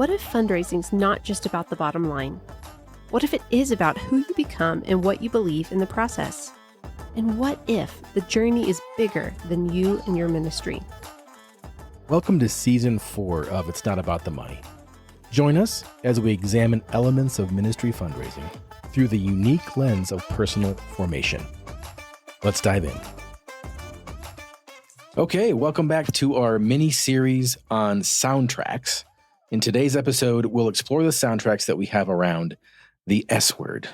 What if fundraising's not just about the bottom line? What if it is about who you become and what you believe in the process? And what if the journey is bigger than you and your ministry? Welcome to Season 4 of It's Not About the Money. Join us as we examine elements of ministry fundraising through the unique lens of personal formation. Let's dive in. Okay, welcome back to our mini-series on soundtracks. In today's episode, we'll explore the soundtracks that we have around the S word.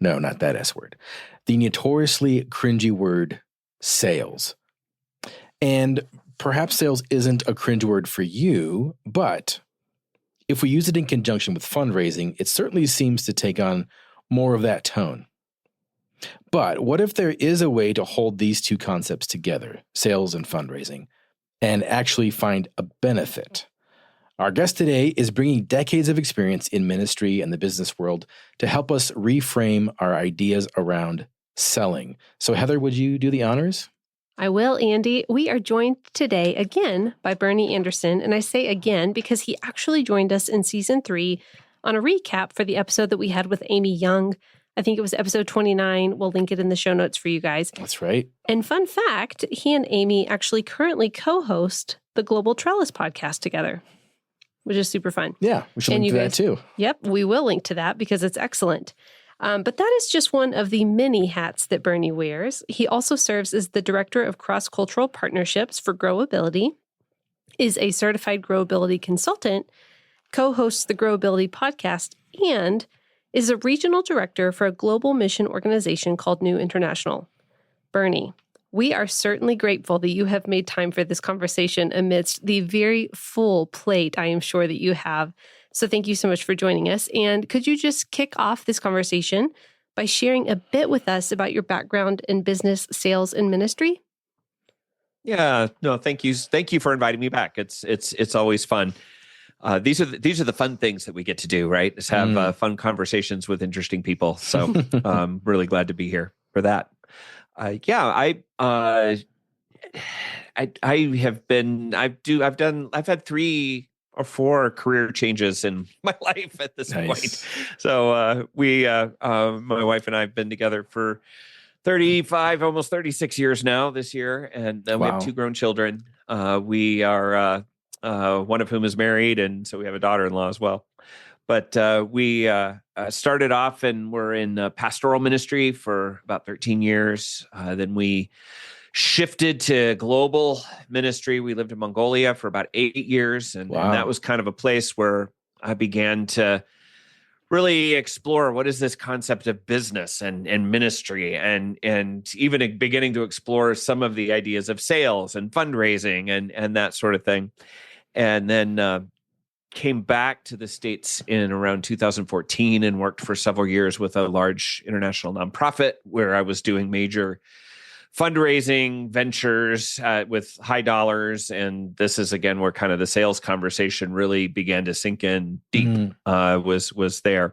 No, not that S word. The notoriously cringy word, sales. And perhaps sales isn't a cringe word for you, but if we use it in conjunction with fundraising, it certainly seems to take on more of that tone. But what if there is a way to hold these two concepts together, sales and fundraising, and actually find a benefit? Our guest today is bringing decades of experience in ministry and the business world to help us reframe our ideas around selling. So Heather, would you do the honors? I will, Andy. We are joined today again by Bernie Anderson. And I say again because he actually joined us in Season 3 on a recap for the episode that we had with Amy Young. I think it was episode 29. We'll link it in the show notes for you guys. That's right. And fun fact, he and Amy actually currently co-host the Global Trellis podcast together, which is super fun. Yeah, we should link to that too. Yep, we will link to that because it's excellent. But that is just one of the many hats that Bernie wears. He also serves as the Director of Cross-Cultural Partnerships for Growability, is a certified Growability consultant, co-hosts the Growability podcast, and is a regional director for a global mission organization called New International. Bernie, we are certainly grateful that you have made time for this conversation amidst the very full plate I am sure that you have. So thank you so much for joining us. And could you just kick off this conversation by sharing a bit with us about your background in business, sales, and ministry? Yeah, no, thank you. Thank you for inviting me back. It's always fun. These are the fun things that we get to do, right? Is have fun conversations with interesting people. So I'm really glad to be here for that. I've had 3 or 4 career changes in my life at this point. So my wife and I have been together for 35, almost 36 years now this year. And we have 2 grown children. We are, one of whom is married. And so we have a daughter-in-law as well. But we started off and were in pastoral ministry for about 13 years. Then we shifted to global ministry. We lived in Mongolia for about 8 years. And that was kind of a place where I began to really explore what is this concept of business and ministry, and even beginning to explore some of the ideas of sales and fundraising and that sort of thing. And then came back to the States in around 2014 and worked for several years with a large international nonprofit where I was doing major fundraising ventures with high dollars. And this is, again, where kind of the sales conversation really began to sink in deep, was there.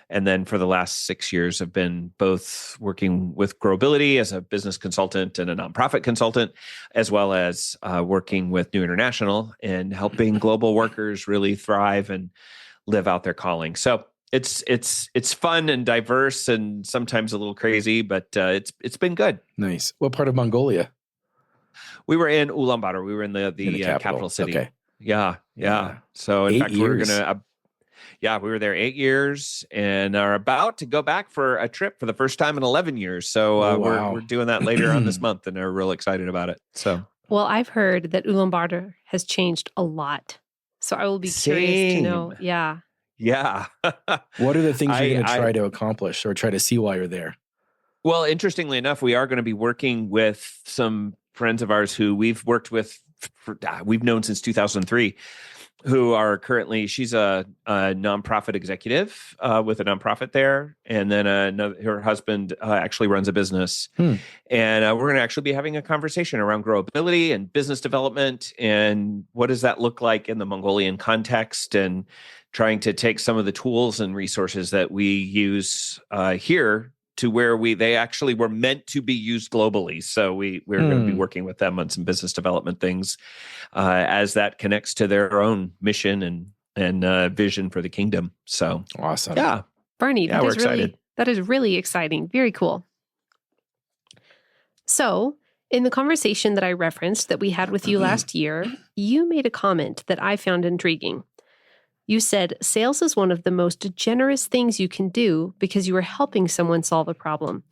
And then for the last 6 years, I've been both working with Growability as a business consultant and a nonprofit consultant, as well as working with New International and helping global workers really thrive and live out their calling. So it's fun and diverse and sometimes a little crazy, but it's been good. Nice. What part of Mongolia? We were in Ulaanbaatar. We were in the capital city. Okay. Yeah. So in fact, we were gonna. We were there 8 years and are about to go back for a trip for the first time in 11 years. So we're doing that later on this month and are real excited about it. So, well, I've heard that Ulaanbaatar has changed a lot. So I will be curious to know. Yeah. Yeah. What are the things you're going to try to accomplish or try to see while you're there? Well, interestingly enough, we are going to be working with some friends of ours who we've worked with, we've known since 2003. Who are currently, she's a nonprofit executive with a nonprofit there. And then her husband actually runs a business. And we're going to actually be having a conversation around growability and business development. And what does that look like in the Mongolian context, and trying to take some of the tools and resources that we use here to where they actually were meant to be used globally. So we're going to be working with them on some business development things as that connects to their own mission vision for the kingdom. So Awesome. yeah, Barney, Yeah, that we're is really excited. that is really exciting. Very cool. So, in the conversation that I referenced that we had with you last year, you made a comment that I found intriguing. You said sales is one of the most generous things you can do because you are helping someone solve a problem.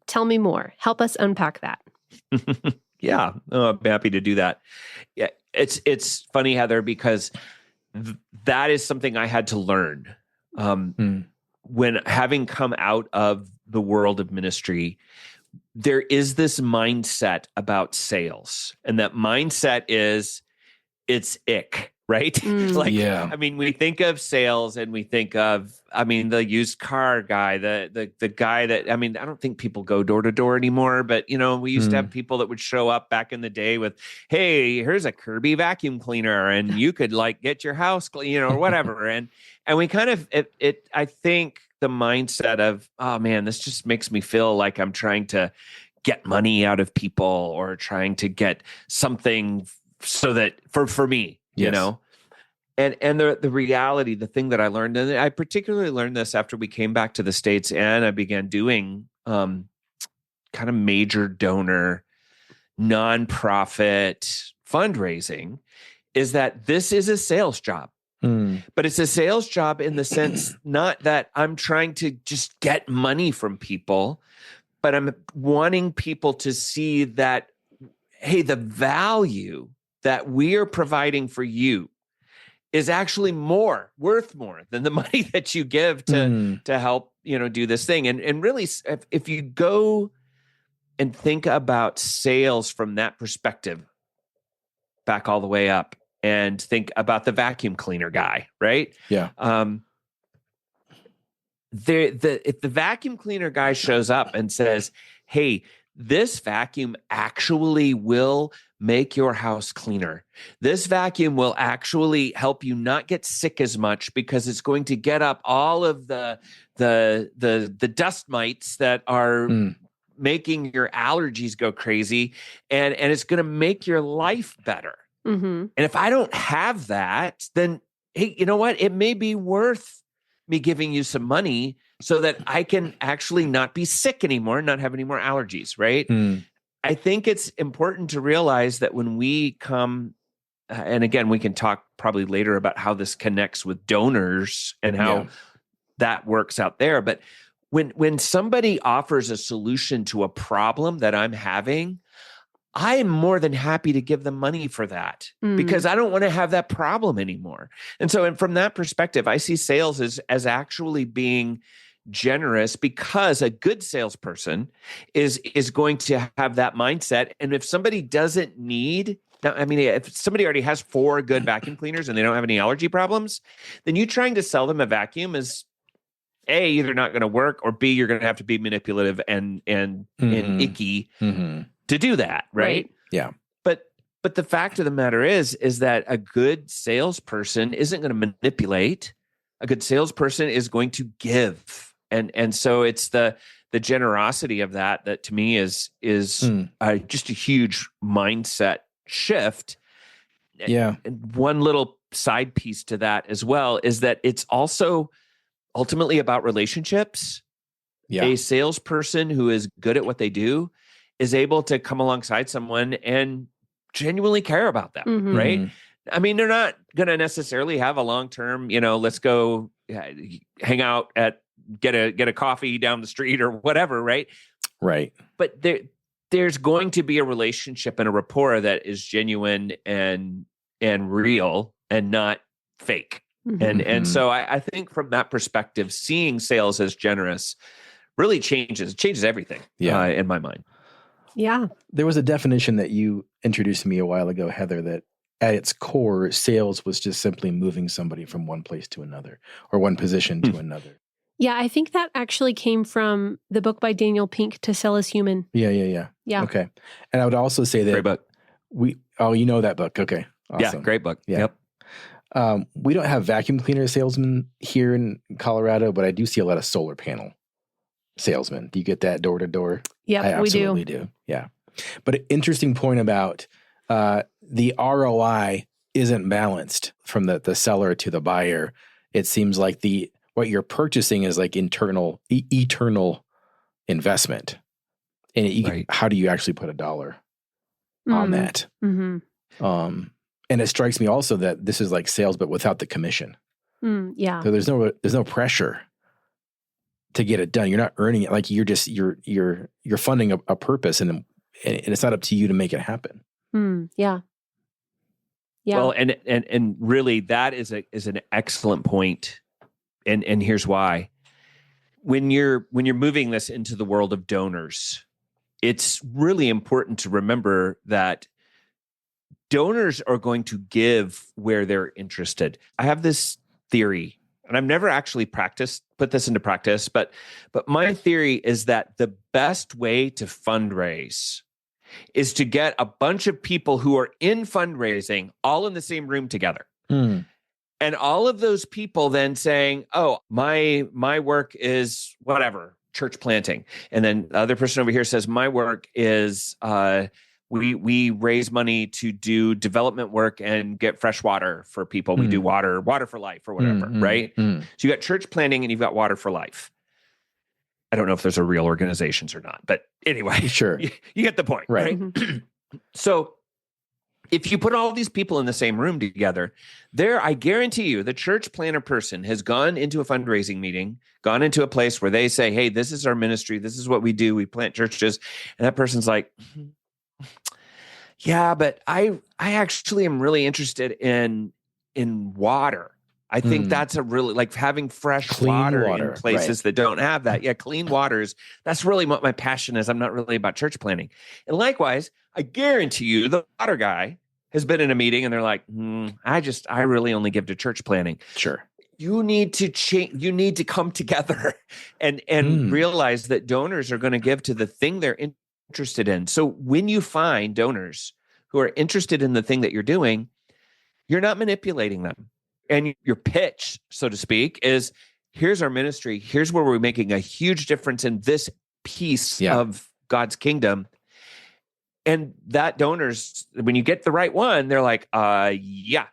Tell me more. Help us unpack that. Yeah, I'm happy to do that. Yeah, it's funny, Heather, because that is something I had to learn when having come out of the world of ministry. There is this mindset about sales, and that mindset is it's ick, right? Yeah. I mean, we think of sales and we think of, I mean, the used car guy, the guy that, I mean, I don't think people go door to door anymore, but we used to have people that would show up back in the day with, hey, here's a Kirby vacuum cleaner and you could get your house clean, or whatever. And we kind of, I think the mindset of, oh man, this just makes me feel like I'm trying to get money out of people or trying to get something so that for me, Yes. and the reality, the thing that I learned, and I particularly learned this after we came back to the States and I began doing kind of major donor nonprofit fundraising, is that this is a sales job. But it's a sales job in the sense not that I'm trying to just get money from people, but I'm wanting people to see that, hey, the value that we are providing for you is actually worth more than the money that you give to help, do this thing. And really, if you go and think about sales from that perspective, back all the way up, and think about the vacuum cleaner guy, right? Yeah. If the vacuum cleaner guy shows up and says, hey, this vacuum actually will make your house cleaner. This vacuum will actually help you not get sick as much because it's going to get up all of the dust mites that are making your allergies go crazy, and it's going to make your life better. And if I don't have that, then hey, you know what? It may be worth me giving you some money so that I can actually not be sick anymore, not have any more allergies, right? I think it's important to realize that when we come, and again, we can talk probably later about how this connects with donors and how that works out there. But when somebody offers a solution to a problem that I'm having, I am more than happy to give them money for that because I don't want to have that problem anymore. And so, and from that perspective, I see sales as actually being generous, because a good salesperson is going to have that mindset. And if somebody doesn't need, now, I mean, if somebody already has 4 good vacuum cleaners and they don't have any allergy problems, then you trying to sell them a vacuum is A, either not going to work, or B, you're going to have to be manipulative and icky to do that, right? Yeah. But the fact of the matter is that a good salesperson isn't going to manipulate. A good salesperson is going to give. And so it's the generosity of that to me is just a huge mindset shift. Yeah. And one little side piece to that as well is that it's also ultimately about relationships. Yeah. A salesperson who is good at what they do is able to come alongside someone and genuinely care about them, right? I mean, they're not going to necessarily have a long-term, let's go hang out get a coffee down the street or whatever, right? Right. But there's going to be a relationship and a rapport that is genuine and real and not fake. And so I think from that perspective, seeing sales as generous really changes everything in my mind. Yeah. There was a definition that you introduced to me a while ago, Heather, that at its core, sales was just simply moving somebody from one place to another or one position to another. Yeah, I think that actually came from the book by Daniel Pink, To Sell is Human. Yeah. Okay. And I would also say that great book. You know that book. Okay. Awesome. Yeah, great book. Yeah. Yep. We don't have vacuum cleaner salesmen here in Colorado, but I do see a lot of solar panel salesmen. Do you get that door to door? Yep, I absolutely do. Yeah. But an interesting point about the ROI isn't balanced from the seller to the buyer. It seems like what you're purchasing is like eternal investment. And Right. how do you actually put a dollar on that? Mm-hmm. And it strikes me also that this is like sales, but without the commission. Yeah. So there's no pressure to get it done. You're not earning it. Like you're funding a purpose, and it's not up to you to make it happen. Yeah. Yeah. Well, and really that is an excellent point. And here's why. When you're moving this into the world of donors, it's really important to remember that donors are going to give where they're interested. I have this theory, and I've never actually put this into practice, but my theory is that the best way to fundraise is to get a bunch of people who are in fundraising all in the same room together. And all of those people then saying, oh, my work is whatever, church planting. And then the other person over here says, my work is we raise money to do development work and get fresh water for people. We do water for life or whatever, right? So you got church planting and you've got water for life. I don't know if those are real organizations or not, but anyway, sure, you get the point, right? So if you put all these people in the same room together, I guarantee you, the church planner person has gone into a fundraising meeting, gone into a place where they say, hey, this is our ministry. This is what we do. We plant churches. And that person's like, yeah, but I actually am really interested in water. I think that's a really, like having fresh clean water in places that don't have that. Yeah, clean waters. That's really what my passion is. I'm not really about church planting. And likewise, I guarantee you the water guy has been in a meeting and they're like, I really only give to church planting. Sure. You need to change. You need to come together and realize that donors are going to give to the thing they're interested in. So when you find donors who are interested in the thing that you're doing, you're not manipulating them. And your pitch, so to speak, is here's our ministry. Here's where we're making a huge difference in this piece of God's kingdom. And that donors, when you get the right one, they're like, yeah,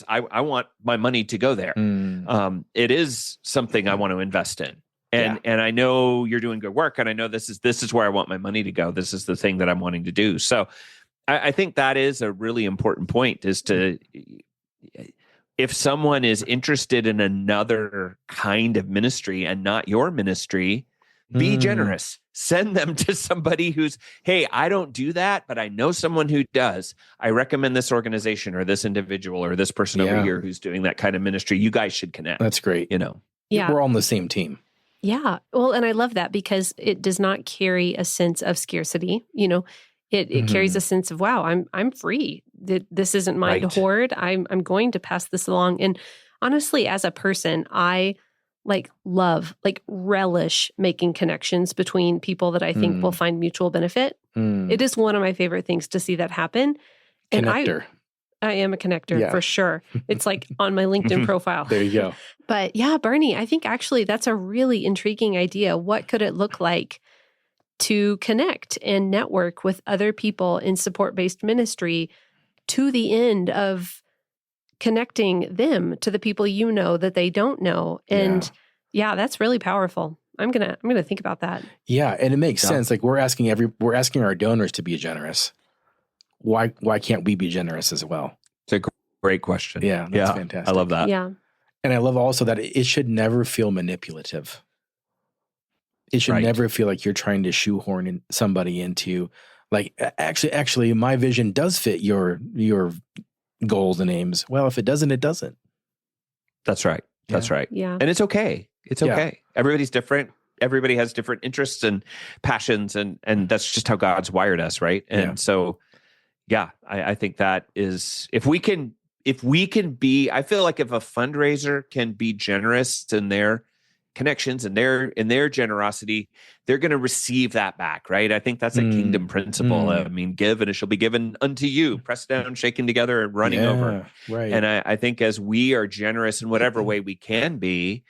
I want my money to go there. It is something I want to invest in. And I know you're doing good work. And I know this is where I want my money to go. This is the thing that I'm wanting to do. So I think that is a really important point, is to, if someone is interested in another kind of ministry and not your ministry, be generous. Send them to somebody who's, hey, I don't do that, but I know someone who does. I recommend this organization or this individual or this person over here who's doing that kind of ministry. You guys should connect. That's great. Yeah. We're all on the same team. Yeah. Well, and I love that because it does not carry a sense of scarcity. It carries a sense of, wow, I'm free. This isn't mine to hoard. I'm going to pass this along. And honestly, as a person, I relish making connections between people that I think will find mutual benefit. It is one of my favorite things to see that happen. And Connector. I am a connector for sure. It's like on my LinkedIn profile. There you go. But yeah, Bernie, I think actually that's a really intriguing idea. What could it look like to connect and network with other people in support-based ministry to the end of connecting them to the people that they don't know? And yeah, that's really powerful. I'm gonna think about that. Yeah, and it makes sense. Like we're asking our donors to be generous. Why can't we be generous as well? It's a great question. Yeah, that's fantastic. I love that. Yeah. And I love also that it should never feel manipulative. It should never feel like you're trying to shoehorn somebody into, like, actually, my vision does fit your goals and aims. Well, if it doesn't, it doesn't. That's right. That's right. Yeah. And it's okay. It's okay. Everybody's different. Everybody has different interests and passions, and that's just how God's wired us, right? And so, I think that is, if we can be, I feel like if a fundraiser can be generous in their connections and their generosity, they're going to receive that back, right? I think that's a kingdom principle. I mean, give and it shall be given unto you, pressed down, shaken together, and running over. Right. And I think as we are generous in whatever way we can be,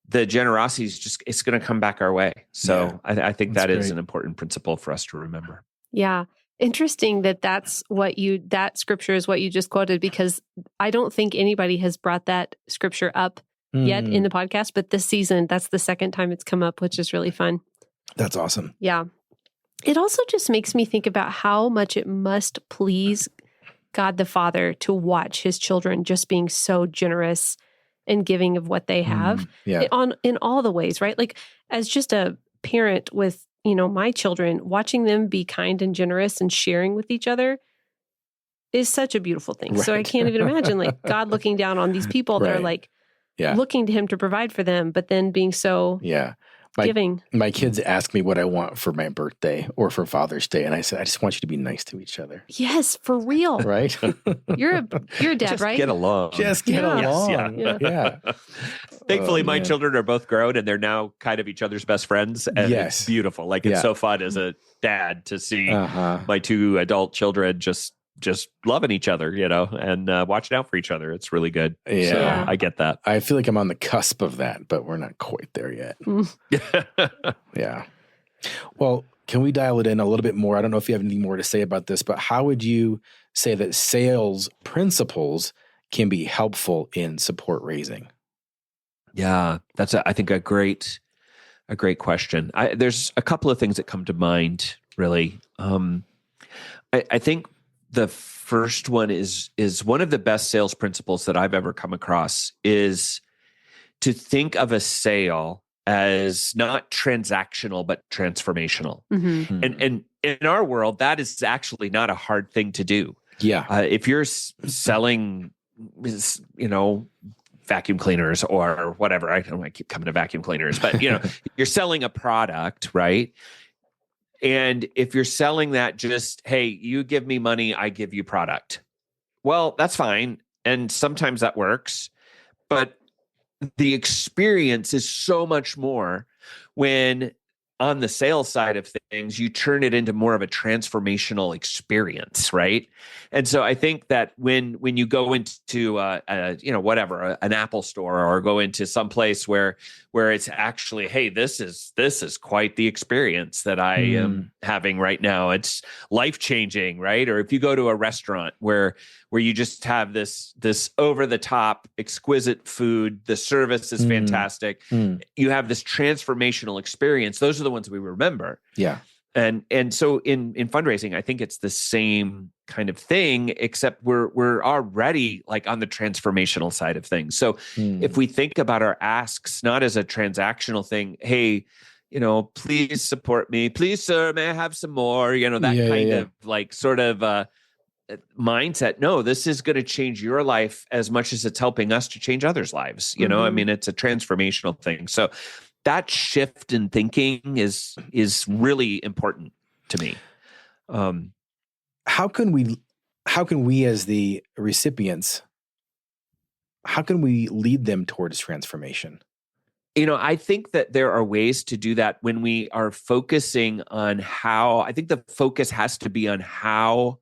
the generosity is it's going to come back our way. So I think that is an important principle for us to remember. Yeah. Interesting that scripture is what you just quoted, because I don't think anybody has brought that scripture up yet in the podcast, but this season, that's the second time it's come up, which is really fun. That's awesome. Yeah. It also just makes me think about how much it must please God the Father to watch his children just being so generous and giving of what they have in all the ways, right? Like, as just a parent with, my children, watching them be kind and generous and sharing with each other is such a beautiful thing. Right. So I can't even imagine like God looking down on these people that are like looking to him to provide for them, but then being so giving. My kids ask me what I want for my birthday or for Father's Day, and I said, I just want you to be nice to each other. Yes, for real. Right? You're a dad, just right? Get along. Just get along. Yes, yeah. Thankfully, my children are both grown, and they're now kind of each other's best friends. And it's beautiful. Like, it's so fun as a dad to see my two adult children just loving each other, and watching out for each other. It's really good. Yeah. So I get that. I feel like I'm on the cusp of that, but we're not quite there yet. Yeah. Well, can we dial it in a little bit more? I don't know if you have anything more to say about this, but how would you say that sales principles can be helpful in support raising? Yeah, that's I think a great question. There's a couple of things that come to mind, really. I think the first one is one of the best sales principles that I've ever come across is to think of a sale as not transactional, but transformational. Mm-hmm. And in our world, that is actually not a hard thing to do. Yeah. If you're selling, vacuum cleaners or whatever, I keep coming to vacuum cleaners, but you're selling a product, right? And if you're selling that just, hey, you give me money, I give you product. Well, that's fine. And sometimes that works. But the experience is so much more when on the sales side of things, you turn it into more of a transformational experience, right? And so I think that when you go into an Apple store or go into some place where it's actually, hey, this is quite the experience that I am having right now. It's life-changing, right? Or if you go to a restaurant where you just have this over the top exquisite food, the service is fantastic. You have this transformational experience. Those are the ones we remember. Yeah. And so in fundraising, I think it's the same kind of thing, except we're already like on the transformational side of things. So if we think about our asks not as a transactional thing, hey, please support me, please, sir, may I have some more? That kind of like sort of mindset. No, this is going to change your life as much as it's helping us to change others' lives. I mean, it's a transformational thing. So that shift in thinking is really important to me. How can we as the recipients, how can we lead them towards transformation? I think that there are ways to do that when we are focusing on how. I think the focus has to be on how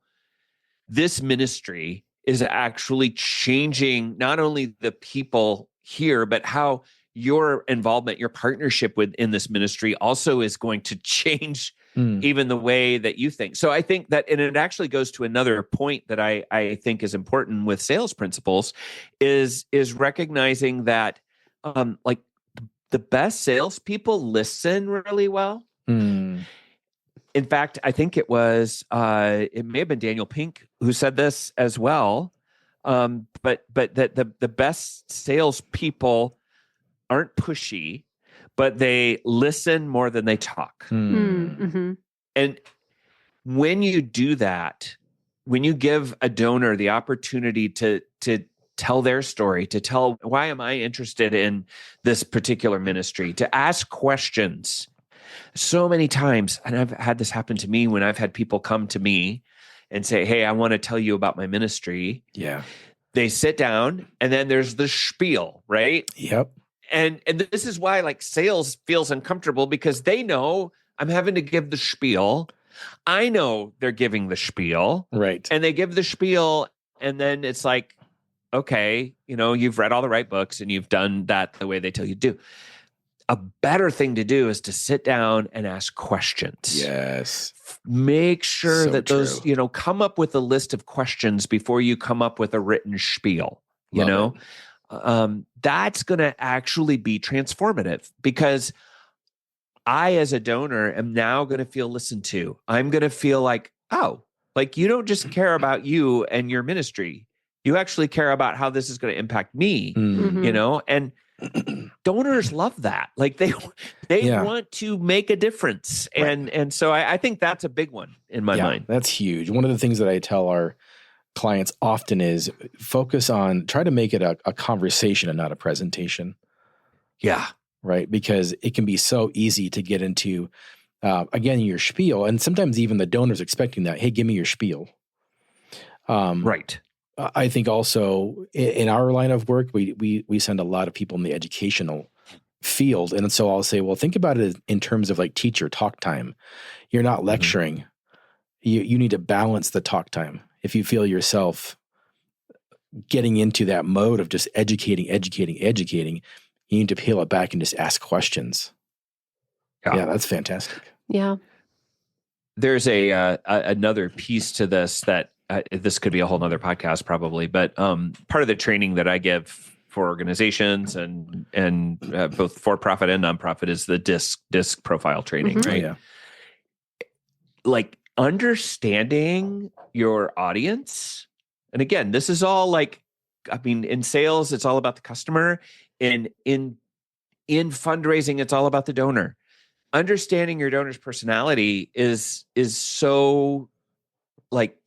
this ministry is actually changing not only the people here, but how your involvement, your partnership in this ministry also is going to change even the way that you think. So I think that, and it actually goes to another point that I think is important with sales principles is recognizing that like the best salespeople listen really well. In fact, I think it may have been Daniel Pink who said this as well. But that the best salespeople aren't pushy, but they listen more than they talk. Mm-hmm. And when you do that, when you give a donor the opportunity to tell their story, to tell why am I interested in this particular ministry, to ask questions. So many times, and I've had this happen to me when I've had people come to me and say, hey, I want to tell you about my ministry. Yeah. They sit down and then there's the spiel, right? Yep. And this is why like sales feels uncomfortable because they know I'm having to give the spiel. I know they're giving the spiel. Right. And they give the spiel and then it's like, okay, you've read all the right books and you've done that the way they tell you to do. a better thing to do is to sit down and ask questions. Yes. Make sure So that those, true. come up with a list of questions before you come up with a written spiel, Love that's going to actually be transformative, because I, as a donor, am now going to feel listened to. I'm going to feel like, oh, like you don't just care about you and your ministry. You actually care about how this is going to impact me, Mhm. and donors love that. Like they Yeah. want to make a difference. Right. And so I think that's a big one in my mind. That's huge. One of the things that I tell our clients often is try to make it a conversation and not a presentation. Yeah. Right. Because it can be so easy to get into, again, your spiel. And sometimes even the donor's expecting that, hey, give me your spiel. Right. I think also in our line of work, we send a lot of people in the educational field. And so I'll say, well, think about it in terms of like teacher talk time. You're not lecturing. You need to balance the talk time. If you feel yourself getting into that mode of just educating, you need to peel it back and just ask questions. Yeah, that's fantastic. Yeah. There's another piece to this that this could be a whole nother podcast probably, but part of the training that I give for organizations and both for-profit and nonprofit is the DISC profile training, right? Oh, yeah. Like understanding your audience. And again, this is all like, I mean, in sales, it's all about the customer. In fundraising, it's all about the donor. Understanding your donor's personality is so like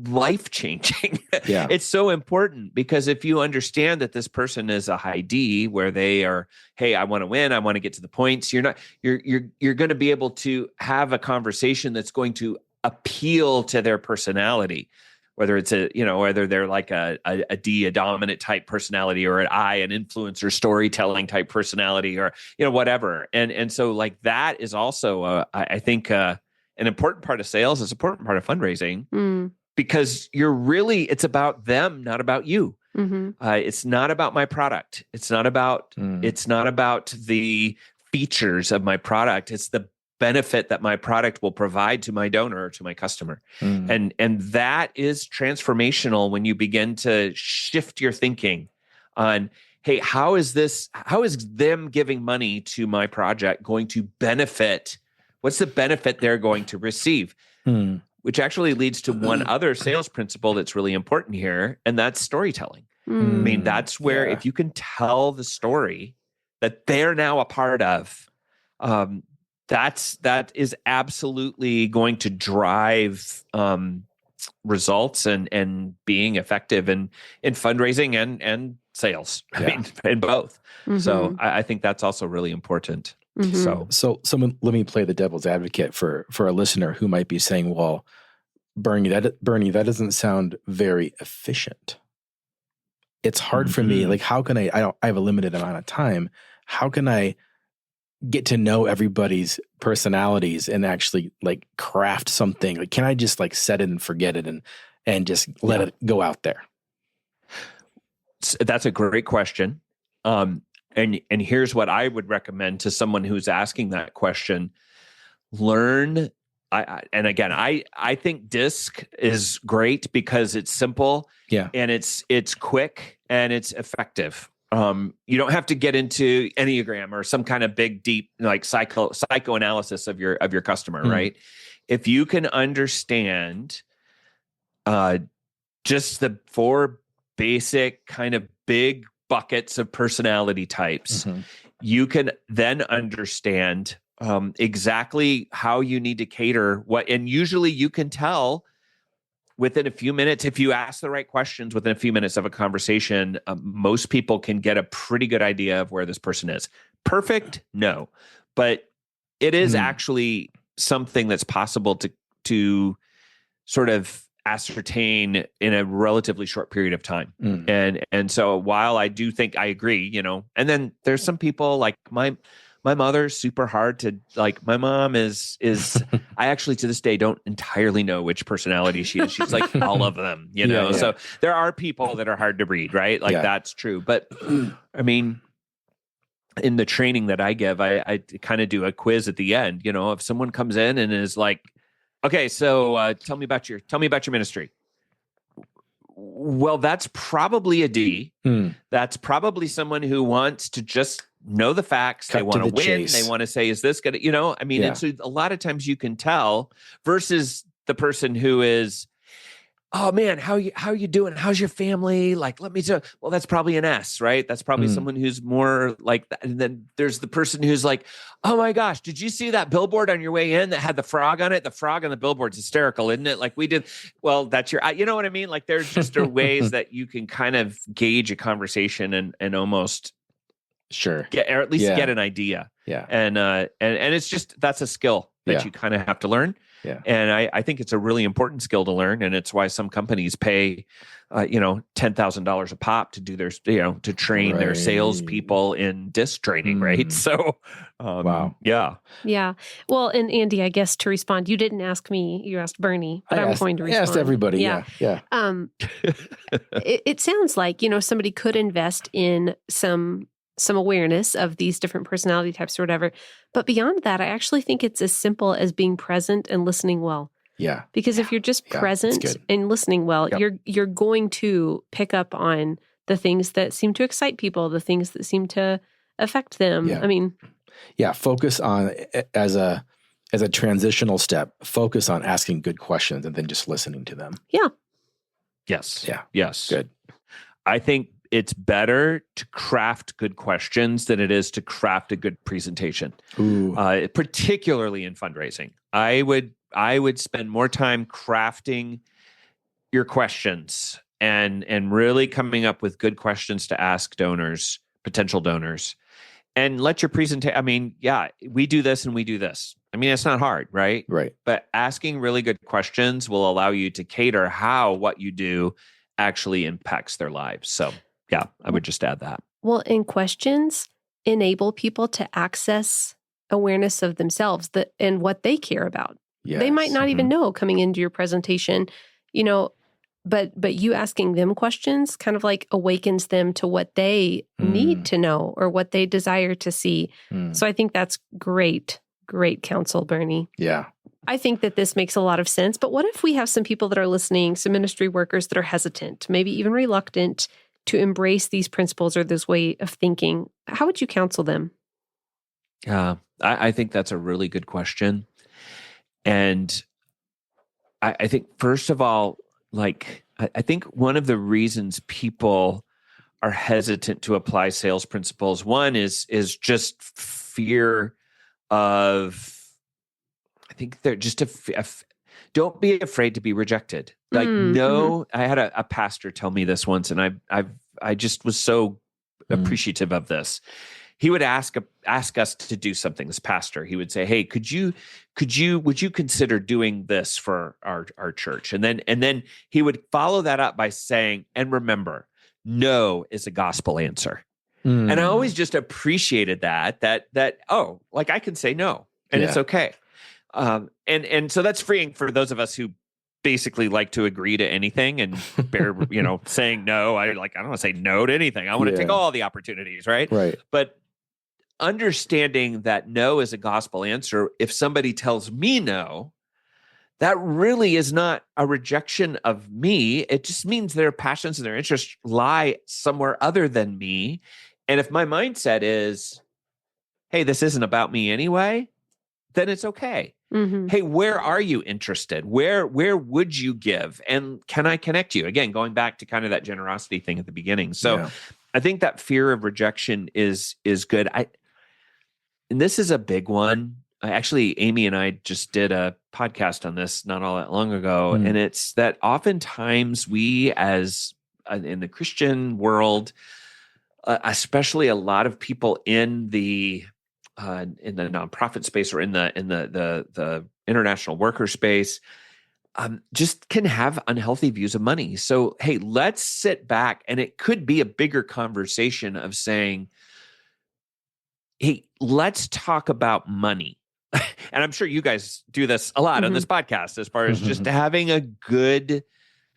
life-changing. Yeah. It's so important, because if you understand that this person is a high D, where they are, hey, I want to win, I want to get to the points, you're going to be able to have a conversation that's going to appeal to their personality, whether it's whether they're like a D, a dominant type personality, or an I, an influencer storytelling type personality, or whatever. And so like that is also I think an important part of sales. It's an important part of fundraising, because it's about them, not about you. It's not about my product. It's not about the features of my product. It's the benefit that my product will provide to my donor or to my customer. And that is transformational when you begin to shift your thinking on, hey, how is them giving money to my project going to benefit? What's the benefit they're going to receive? Which actually leads to one other sales principle that's really important here, and that's storytelling. I mean, that's where if you can tell the story that they're now a part of, that is absolutely going to drive results and being effective in fundraising and sales. I mean, in both. So I think that's also really important. So let me play the devil's advocate for a listener who might be saying, well, Bernie, that doesn't sound very efficient. It's hard for me. Like, how can I have a limited amount of time. How can I get to know everybody's personalities and actually like craft something? Like, can I just like set it and forget it and just let it go out there? That's a great question. And here's what I would recommend to someone who's asking that question: learn. And again, I think DISC is great because it's simple, and it's quick and it's effective. You don't have to get into Enneagram or some kind of big, deep like psychoanalysis of your customer, right? If you can understand just the 4 basic kind of big buckets of personality types, you can then understand exactly how you need to cater and usually you can tell within a few minutes, if you ask the right questions within a few minutes of a conversation, most people can get a pretty good idea of where this person is. Perfect? No, but it is actually something that's possible to sort of ascertain in a relatively short period of time. And so while I do think I agree, and then there's some people like my mother's super hard to like. My mom is I actually to this day don't entirely know which personality she is. She's like all of them, So there are people that are hard to read, right? Like that's true. But I mean, in the training that I give, I kind of do a quiz at the end. If someone comes in and is like, okay, so tell me about your ministry. Well, that's probably a D. That's probably someone who wants to just know the facts. They want to win. Chase. They want to say, is this going to, and so a lot of times you can tell versus the person who is, oh man, how you doing? How's your family? Like, let me tell. Well, that's probably an S, right? That's probably someone who's more like that. And then there's the person who's like, oh my gosh, did you see that billboard on your way in that had the frog on it? The frog on the billboard's hysterical, isn't it? Like we did. Well, that's you know what I mean? Like there's just ways that you can kind of gauge a conversation and almost get, or at least get an idea. Yeah. And it's just, that's a skill that you kind of have to learn. Yeah. And I think it's a really important skill to learn. And it's why some companies pay, $10,000 a pop to do their, to train their salespeople in disc training. Right. So, wow. Yeah. Yeah. Well, and Andy, I guess to respond, you didn't ask me, you asked Bernie, but I'm going to respond. I asked everybody. Yeah. It sounds like, somebody could invest in some awareness of these different personality types or whatever. But beyond that, I actually think it's as simple as being present and listening well. Yeah. Because if you're just present and listening well, you're going to pick up on the things that seem to excite people, the things that seem to affect them. Yeah. I mean, focus on as a transitional step, focus on asking good questions and then just listening to them. Yeah. Yes. Yeah. Yes. Good. I think it's better to craft good questions than it is to craft a good presentation. Particularly in fundraising. I would spend more time crafting your questions and really coming up with good questions to ask donors, potential donors, and let your presentation. I mean, we do this and we do this. I mean, it's not hard, right? Right. But asking really good questions will allow you to cater how what you do actually impacts their lives. So yeah, I would just add that. Well, and questions enable people to access awareness of themselves and what they care about. Yes. They might not even know coming into your presentation, but you asking them questions kind of like awakens them to what they need to know or what they desire to see. So I think that's great counsel, Bernie. Yeah. I think that this makes a lot of sense. But what if we have some people that are listening, some ministry workers that are hesitant, maybe even reluctant to embrace these principles or this way of thinking? How would you counsel them? I think that's a really good question. And I think, first of all, I think one of the reasons people are hesitant to apply sales principles, one is just fear of, I think they're just don't be afraid to be rejected. I had a pastor tell me this once, and I just was so appreciative of this. He would ask us to do something. This pastor, he would say, "Hey, would you consider doing this for our church?" And then he would follow that up by saying, "And remember, no is a gospel answer." And I always just appreciated that I can say no, and it's okay. And so that's freeing for those of us who basically like to agree to anything and bear, saying no. I don't want to say no to anything. I want to take all the opportunities, right? Right. But understanding that no is a gospel answer, if somebody tells me no, that really is not a rejection of me. It just means their passions and their interests lie somewhere other than me. And if my mindset is, hey, this isn't about me anyway, then it's okay. Hey, where are you interested? Where would you give? And can I connect you? Again, going back to kind of that generosity thing at the beginning. So I think that fear of rejection is good. And this is a big one. Actually, Amy and I just did a podcast on this not all that long ago. And it's that oftentimes we as in the Christian world, especially a lot of people in the nonprofit space or in the international worker space, just can have unhealthy views of money. So, hey, let's sit back, and it could be a bigger conversation of saying, hey, let's talk about money. And I'm sure you guys do this a lot on this podcast, as far as just having a good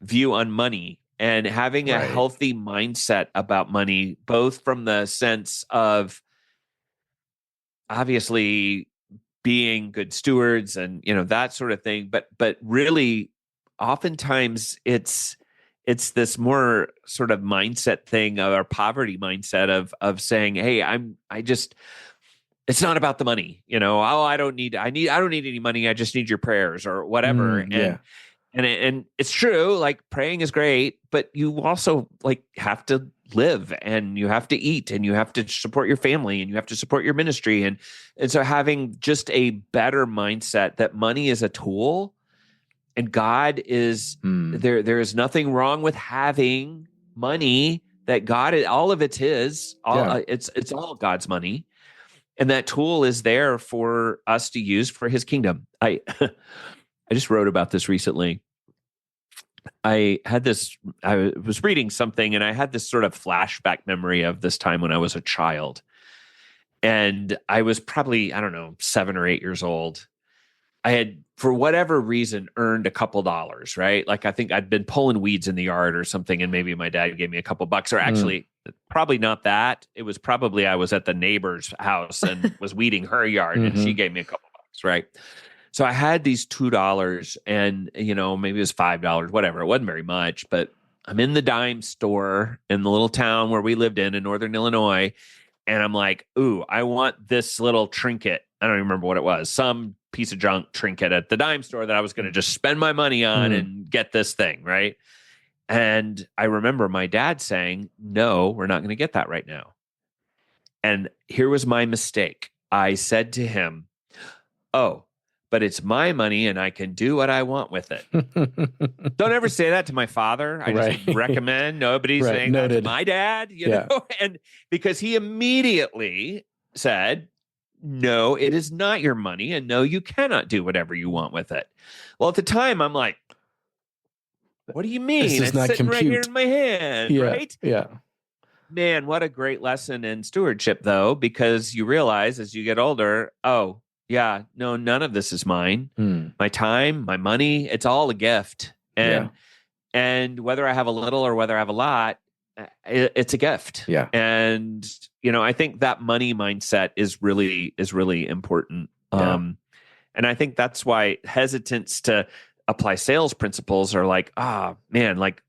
view on money and having a healthy mindset about money, both from the sense of, obviously being good stewards and, that sort of thing. But really, oftentimes it's this more sort of mindset thing, or poverty mindset of saying, hey, it's not about the money, I don't need any money. I just need your prayers or whatever. Yeah. And it's true, like praying is great, but you also like have to live and you have to eat and you have to support your family and you have to support your ministry. And so having just a better mindset that money is a tool and God is there is nothing wrong with having money, that God, all of it's his, it's all God's money. And that tool is there for us to use for his kingdom. I just wrote about this recently. I was reading something and I had this sort of flashback memory of this time when I was a child. And I was probably, I don't know, 7 or 8 years old. I had, for whatever reason, earned a couple dollars, right? Like I think I'd been pulling weeds in the yard or something, and maybe my dad gave me a couple bucks, or actually probably not that. It was probably I was at the neighbor's house and was weeding her yard and she gave me a couple bucks, right? So I had these $2 and, maybe it was $5, whatever. It wasn't very much, but I'm in the dime store in the little town where we lived in Northern Illinois. And I'm like, ooh, I want this little trinket. I don't even remember what it was. Some piece of junk trinket at the dime store that I was going to just spend my money on and get this thing, right? And I remember my dad saying, no, we're not going to get that right now. And here was my mistake. I said to him, oh, but it's my money and I can do what I want with it. Don't ever say that to my father. I just recommend nobody saying that to my dad, you know? And because he immediately said, no, it is not your money. And no, you cannot do whatever you want with it. Well, at the time, I'm like, what do you mean? This does It's not sitting compute. right here in my hand, right? Yeah. Man, what a great lesson in stewardship, though, because you realize as you get older, oh, yeah, no, none of this is mine. My time, my money, it's all a gift. And whether I have a little or whether I have a lot, it's a gift. Yeah. And, I think that money mindset is really important. And I think that's why hesitance to apply sales principles are like, man, like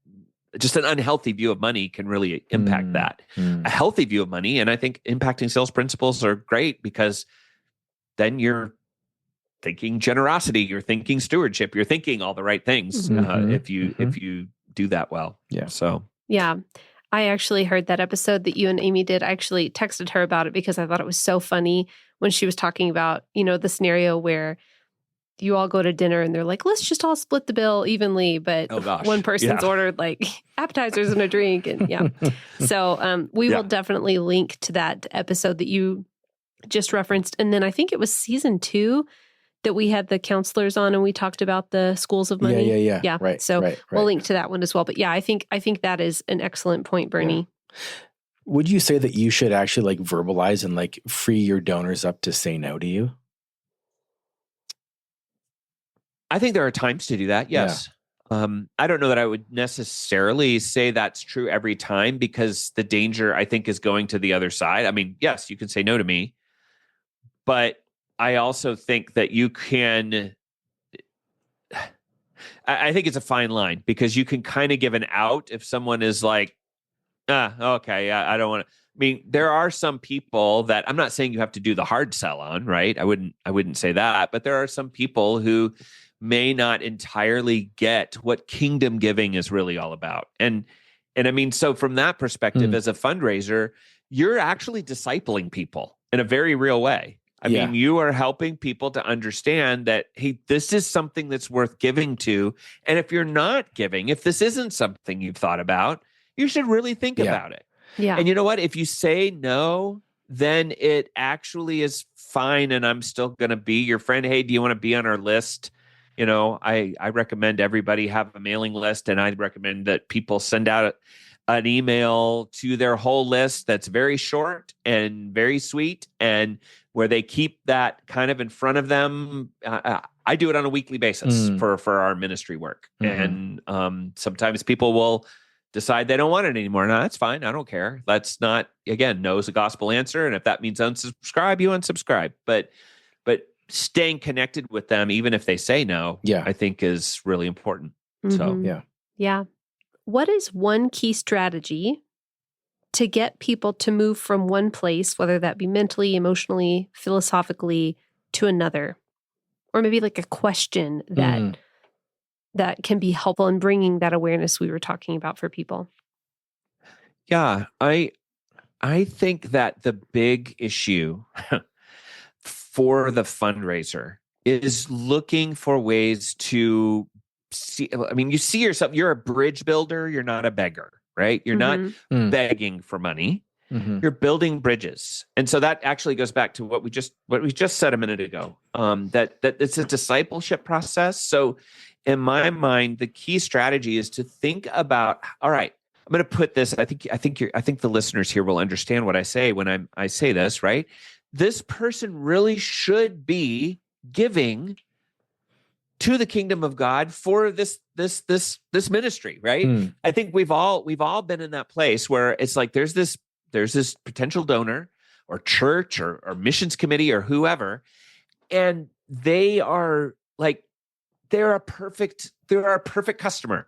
just an unhealthy view of money can really impact that. A healthy view of money, and I think impacting sales principles are great because then you're thinking generosity, you're thinking stewardship, you're thinking all the right things if you do that well. Yeah. So yeah. I actually heard that episode that you and Amy did. I actually texted her about it because I thought it was so funny when she was talking about, the scenario where you all go to dinner and they're like, let's just all split the bill evenly. But one person's ordered like appetizers and a drink. And so we will definitely link to that episode that you just referenced. And then I think it was season 2 that we had the counselors on and we talked about the schools of money. Yeah. Right. So we'll link to that one as well. But I think that is an excellent point, Bernie. Yeah. Would you say that you should actually like verbalize and like free your donors up to say no to you? I think there are times to do that. Yes. I don't know that I would necessarily say that's true every time, because the danger, I think, is going to the other side. I mean, yes, you can say no to me, but I also think that you can, I think it's a fine line, because you can kind of give an out if someone is like, okay, I don't want to. I mean, there are some people that, I'm not saying you have to do the hard sell on, right? I wouldn't say that, but there are some people who may not entirely get what kingdom giving is really all about. And I mean, so from that perspective, as a fundraiser, you're actually discipling people in a very real way. I mean, you are helping people to understand that, hey, this is something that's worth giving to. And if you're not giving, if this isn't something you've thought about, you should really think about it. Yeah. And you know what? If you say no, then it actually is fine. And I'm still going to be your friend. Hey, do you want to be on our list? I recommend everybody have a mailing list, and I recommend that people send out an email to their whole list that's very short and very sweet, and where they keep that kind of in front of them. I do it on a weekly basis for our ministry work. And sometimes people will decide they don't want it anymore. No, that's fine. I don't care. That's not, again, no is a gospel answer. And if that means unsubscribe, you unsubscribe. But staying connected with them, even if they say no, I think is really important. So, yeah. What is one key strategy to get people to move from one place, whether that be mentally, emotionally, philosophically, to another? Or maybe like a question that can be helpful in bringing that awareness we were talking about for people. Yeah, I think that the big issue for the fundraiser is looking for ways to see. I mean, you see yourself, you're a bridge builder, you're not a beggar, right? You're not begging for money. You're building bridges. And so that actually goes back to what we just said a minute ago, that it's a discipleship process. So in my mind, the key strategy is to think about, all right, I'm going to put this, I think the listeners here will understand what I say when I say this, right? This person really should be giving to the kingdom of God for this ministry, right? I think we've all been in that place where it's like there's this potential donor or church or missions committee or whoever, and they're a perfect customer.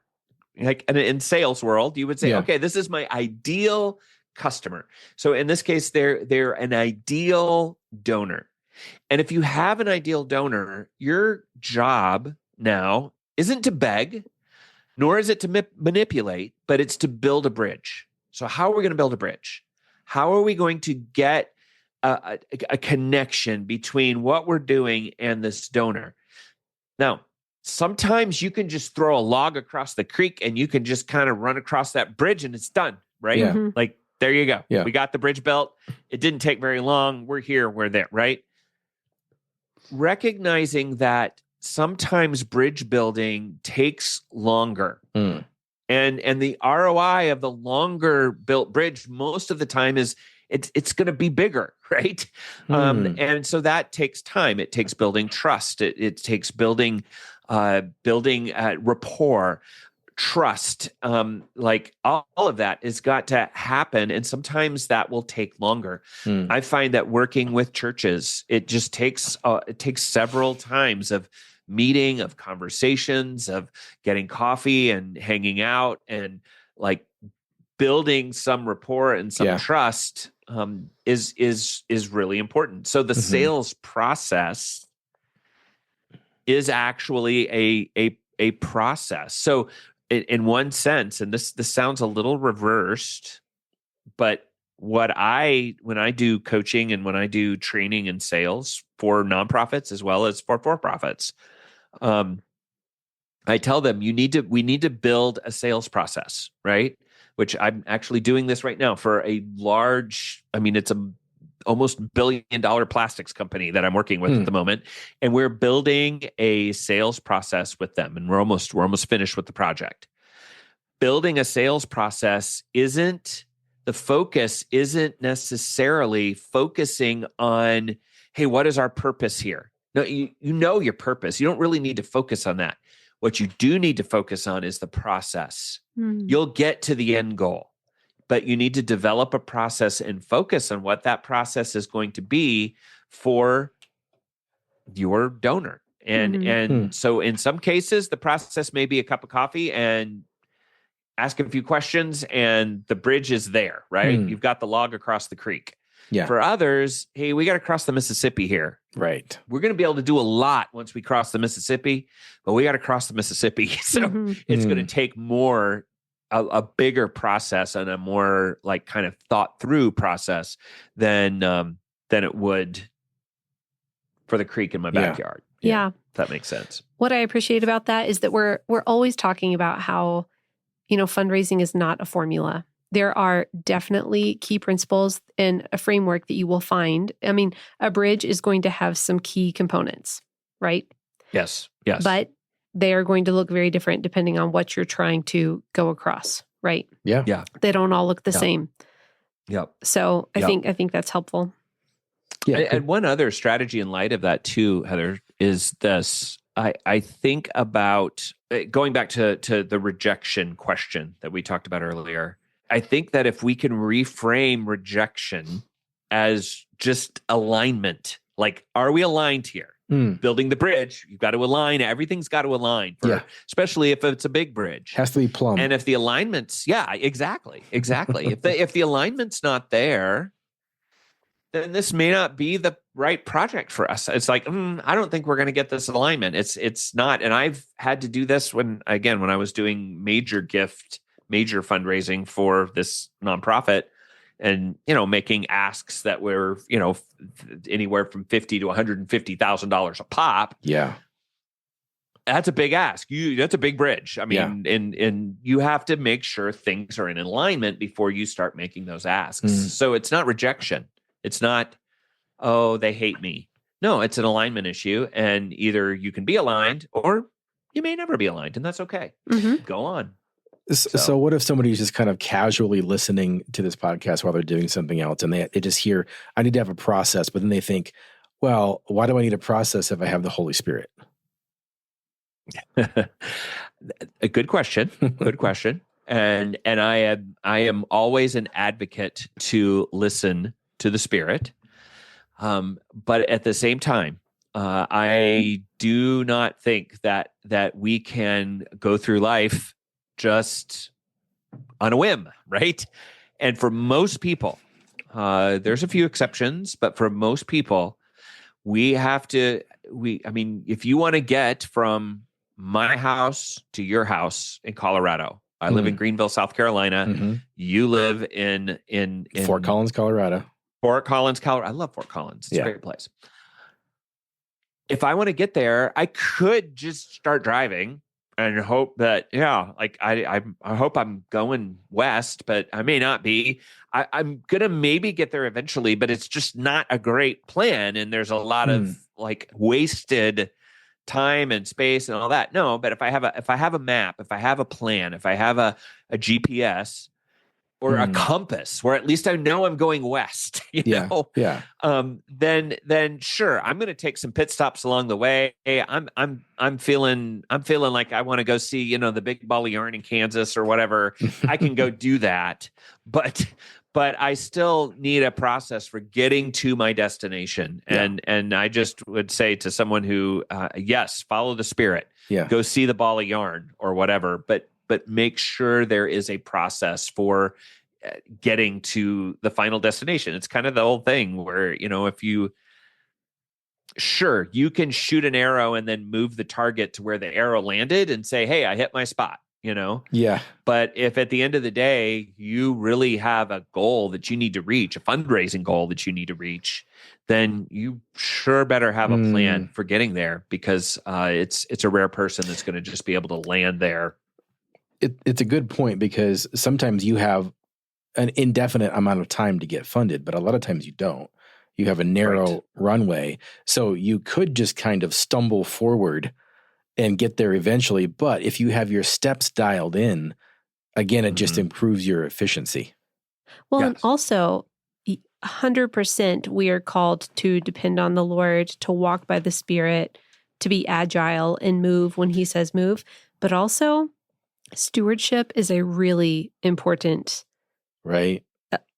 Like in sales world, you would say, okay, this is my ideal customer. So in this case, they're an ideal donor. And if you have an ideal donor, your job now isn't to beg, nor is it to manipulate, but it's to build a bridge. So how are we going to build a bridge? How are we going to get a connection between what we're doing and this donor? Now, sometimes you can just throw a log across the creek and you can just kind of run across that bridge and it's done, right? Yeah. Like, there you go. Yeah. We got the bridge built. It didn't take very long. We're here. We're there, right? Recognizing that sometimes bridge building takes longer. And the ROI of the longer built bridge most of the time is it's going to be bigger, right? And so that takes time. It takes building trust. It takes building rapport, trust. Like all of that has got to happen, and sometimes that will take longer. I find that working with churches, it just takes several times of meeting, of conversations, of getting coffee and hanging out and like building some rapport and some trust is really important. So the sales process is actually a process. So in one sense, and this sounds a little reversed, but when I do coaching and when I do training in sales for nonprofits as well as for for-profits, I tell them we need to build a sales process, right? Which I'm actually doing this right now for a large, it's a almost $1 billion plastics company that I'm working with at the moment. And we're building a sales process with them. And we're almost finished with the project. Building a sales process the focus isn't necessarily focusing on, hey, what is our purpose here? No, you know your purpose. You don't really need to focus on that. What you do need to focus on is the process. You'll get to the end goal, but you need to develop a process and focus on what that process is going to be for your donor. And so in some cases, the process may be a cup of coffee and ask a few questions and the bridge is there, right? You've got the log across the creek. Yeah. For others, hey, we got to cross the Mississippi here. Right. We're going to be able to do a lot once we cross the Mississippi, but we got to cross the Mississippi. So it's going to take a bigger process and a more like kind of thought through process than it would for the creek in my backyard. Yeah. If that makes sense. What I appreciate about that is that we're always talking about how, fundraising is not a formula. There are definitely key principles and a framework that you will find. A bridge is going to have some key components, right? Yes. But they are going to look very different depending on what you're trying to go across, right? Yeah. They don't all look the same. Yep. So I think that's helpful. Yeah. And one other strategy in light of that too, Heather, is this. I think about going back to the rejection question that we talked about earlier. I think that if we can reframe rejection as just alignment, like, are we aligned here? Building the bridge, you've got to align. Everything's got to align, especially if it's a big bridge. Has to be plumb. And if the alignment's, exactly. if the alignment's not there, then this may not be the right project for us. It's like, I don't think we're going to get this alignment. It's not. And I've had to do this when I was doing major fundraising for this nonprofit, and, making asks that were, anywhere from $50,000 to $150,000 a pop. Yeah. That's a big ask. That's a big bridge. I mean, and you have to make sure things are in alignment before you start making those asks. So it's not rejection. It's not, oh, they hate me. No, it's an alignment issue. And either you can be aligned or you may never be aligned, and that's okay. Go on. So what if somebody's just kind of casually listening to this podcast while they're doing something else, and they just hear, I need to have a process, but then they think, well, why do I need a process if I have the Holy Spirit? A good question. Good question. And I am always an advocate to listen to the Spirit. But at the same time, I do not think that we can go through life just on a whim, right? And for most people, there's a few exceptions, but for most people, if you want to get from my house to your house in Colorado, I live in Greenville, South Carolina. You live in Fort Collins, Colorado. Fort Collins, Colorado. I love Fort Collins. It's a great place. If I want to get there, I could just start driving and hope that, I hope I'm going west, but I may not be. I'm going to maybe get there eventually, but it's just not a great plan. And there's a lot of wasted time and space and all that. No, but if I have a map, if I have a plan, if I have a GPS or a compass, where at least I know I'm going west, then sure, I'm going to take some pit stops along the way. I'm feeling like I want to go see, the big ball of yarn in Kansas or whatever. I can go do that, but I still need a process for getting to my destination. And I just would say to someone who, yes, follow the Spirit, go see the ball of yarn or whatever, but make sure there is a process for getting to the final destination. It's kind of the old thing where, if you can shoot an arrow and then move the target to where the arrow landed and say, hey, I hit my spot. But if at the end of the day, you really have a goal that you need to reach, a fundraising goal that you need to reach, then you sure better have a plan for getting there, because it's a rare person that's going to just be able to land there. It's a good point, because sometimes you have an indefinite amount of time to get funded, but a lot of times you don't. You have a narrow runway. So you could just kind of stumble forward and get there eventually. But if you have your steps dialed in, again, it just improves your efficiency. Well, and also 100% we are called to depend on the Lord, to walk by the Spirit, to be agile and move when He says move. But also, stewardship is a really important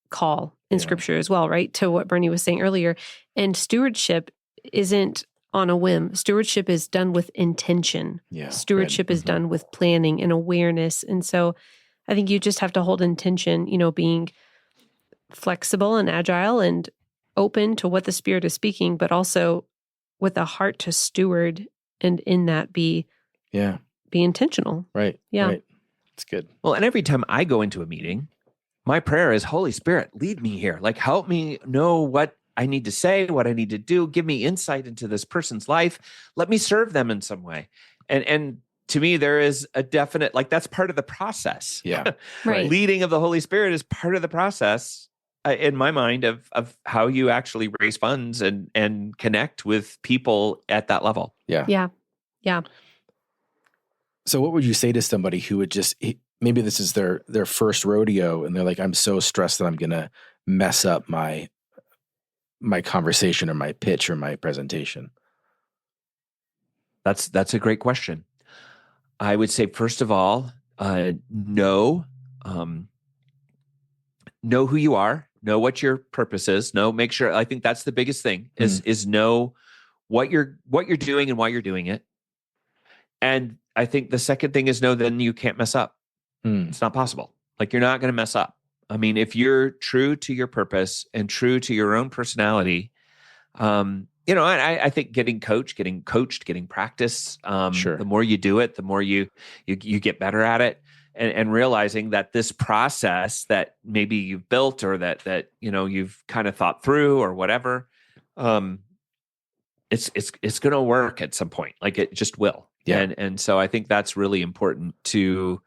call in Scripture as well, right? To what Bernie was saying earlier. And stewardship isn't on a whim. Stewardship is done with intention. Stewardship is done with planning and awareness. And so I think you just have to hold intention, being flexible and agile and open to what the Spirit is speaking, but also with a heart to steward, and in that be intentional. Right. It's good. Well, and every time I go into a meeting, my prayer is, Holy Spirit, lead me here. Like, help me know what I need to say, what I need to do. Give me insight into this person's life. Let me serve them in some way. And to me, there is a definite, that's part of the process. Leading of the Holy Spirit is part of the process, in my mind, of how you actually raise funds and connect with people at that level. Yeah. So what would you say to somebody who would maybe this is their first rodeo, and they're like, I'm so stressed that I'm going to mess up my conversation or my pitch or my presentation? That's a great question. I would say, first of all, know who you are, know what your purpose is, make sure. I think that's the biggest thing is know what you're doing and why you're doing it. And I think the second thing is know then you can't mess up. It's not possible. Like, you're not going to mess up. I mean, if you're true to your purpose and true to your own personality, I think getting coached, getting practice, Sure. the more you do it, the more you get better at it, and realizing that this process that maybe you've built or that you've kind of thought through or whatever, it's going to work at some point. Like, it just will. Yeah. And so I think that's really important to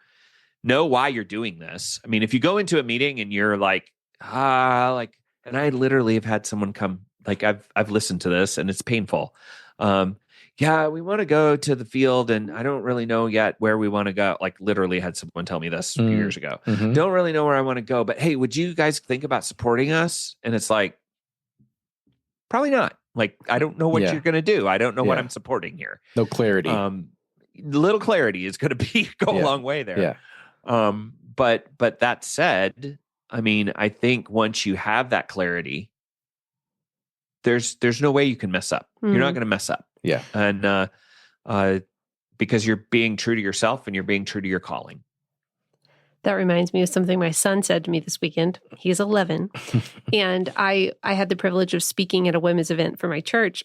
know why you're doing this. I mean, if you go into a meeting and you're like, and I literally have had someone come, like, I've listened to this and it's painful. Yeah, we want to go to the field and I don't really know yet where we want to go. Like, literally had someone tell me this a few years ago. Mm-hmm. Don't really know where I want to go, but hey, would you guys think about supporting us? And it's like, probably not. Like, I don't know what you're going to do. I don't know what I'm supporting here. No clarity. Little clarity is going to go a long way there. Yeah. But that said, I mean, I think once you have that clarity, there's no way you can mess up. You're not going to mess up. Yeah. And because you're being true to yourself and you're being true to your calling. That reminds me of something my son said to me this weekend. He's 11. And I had the privilege of speaking at a women's event for my church.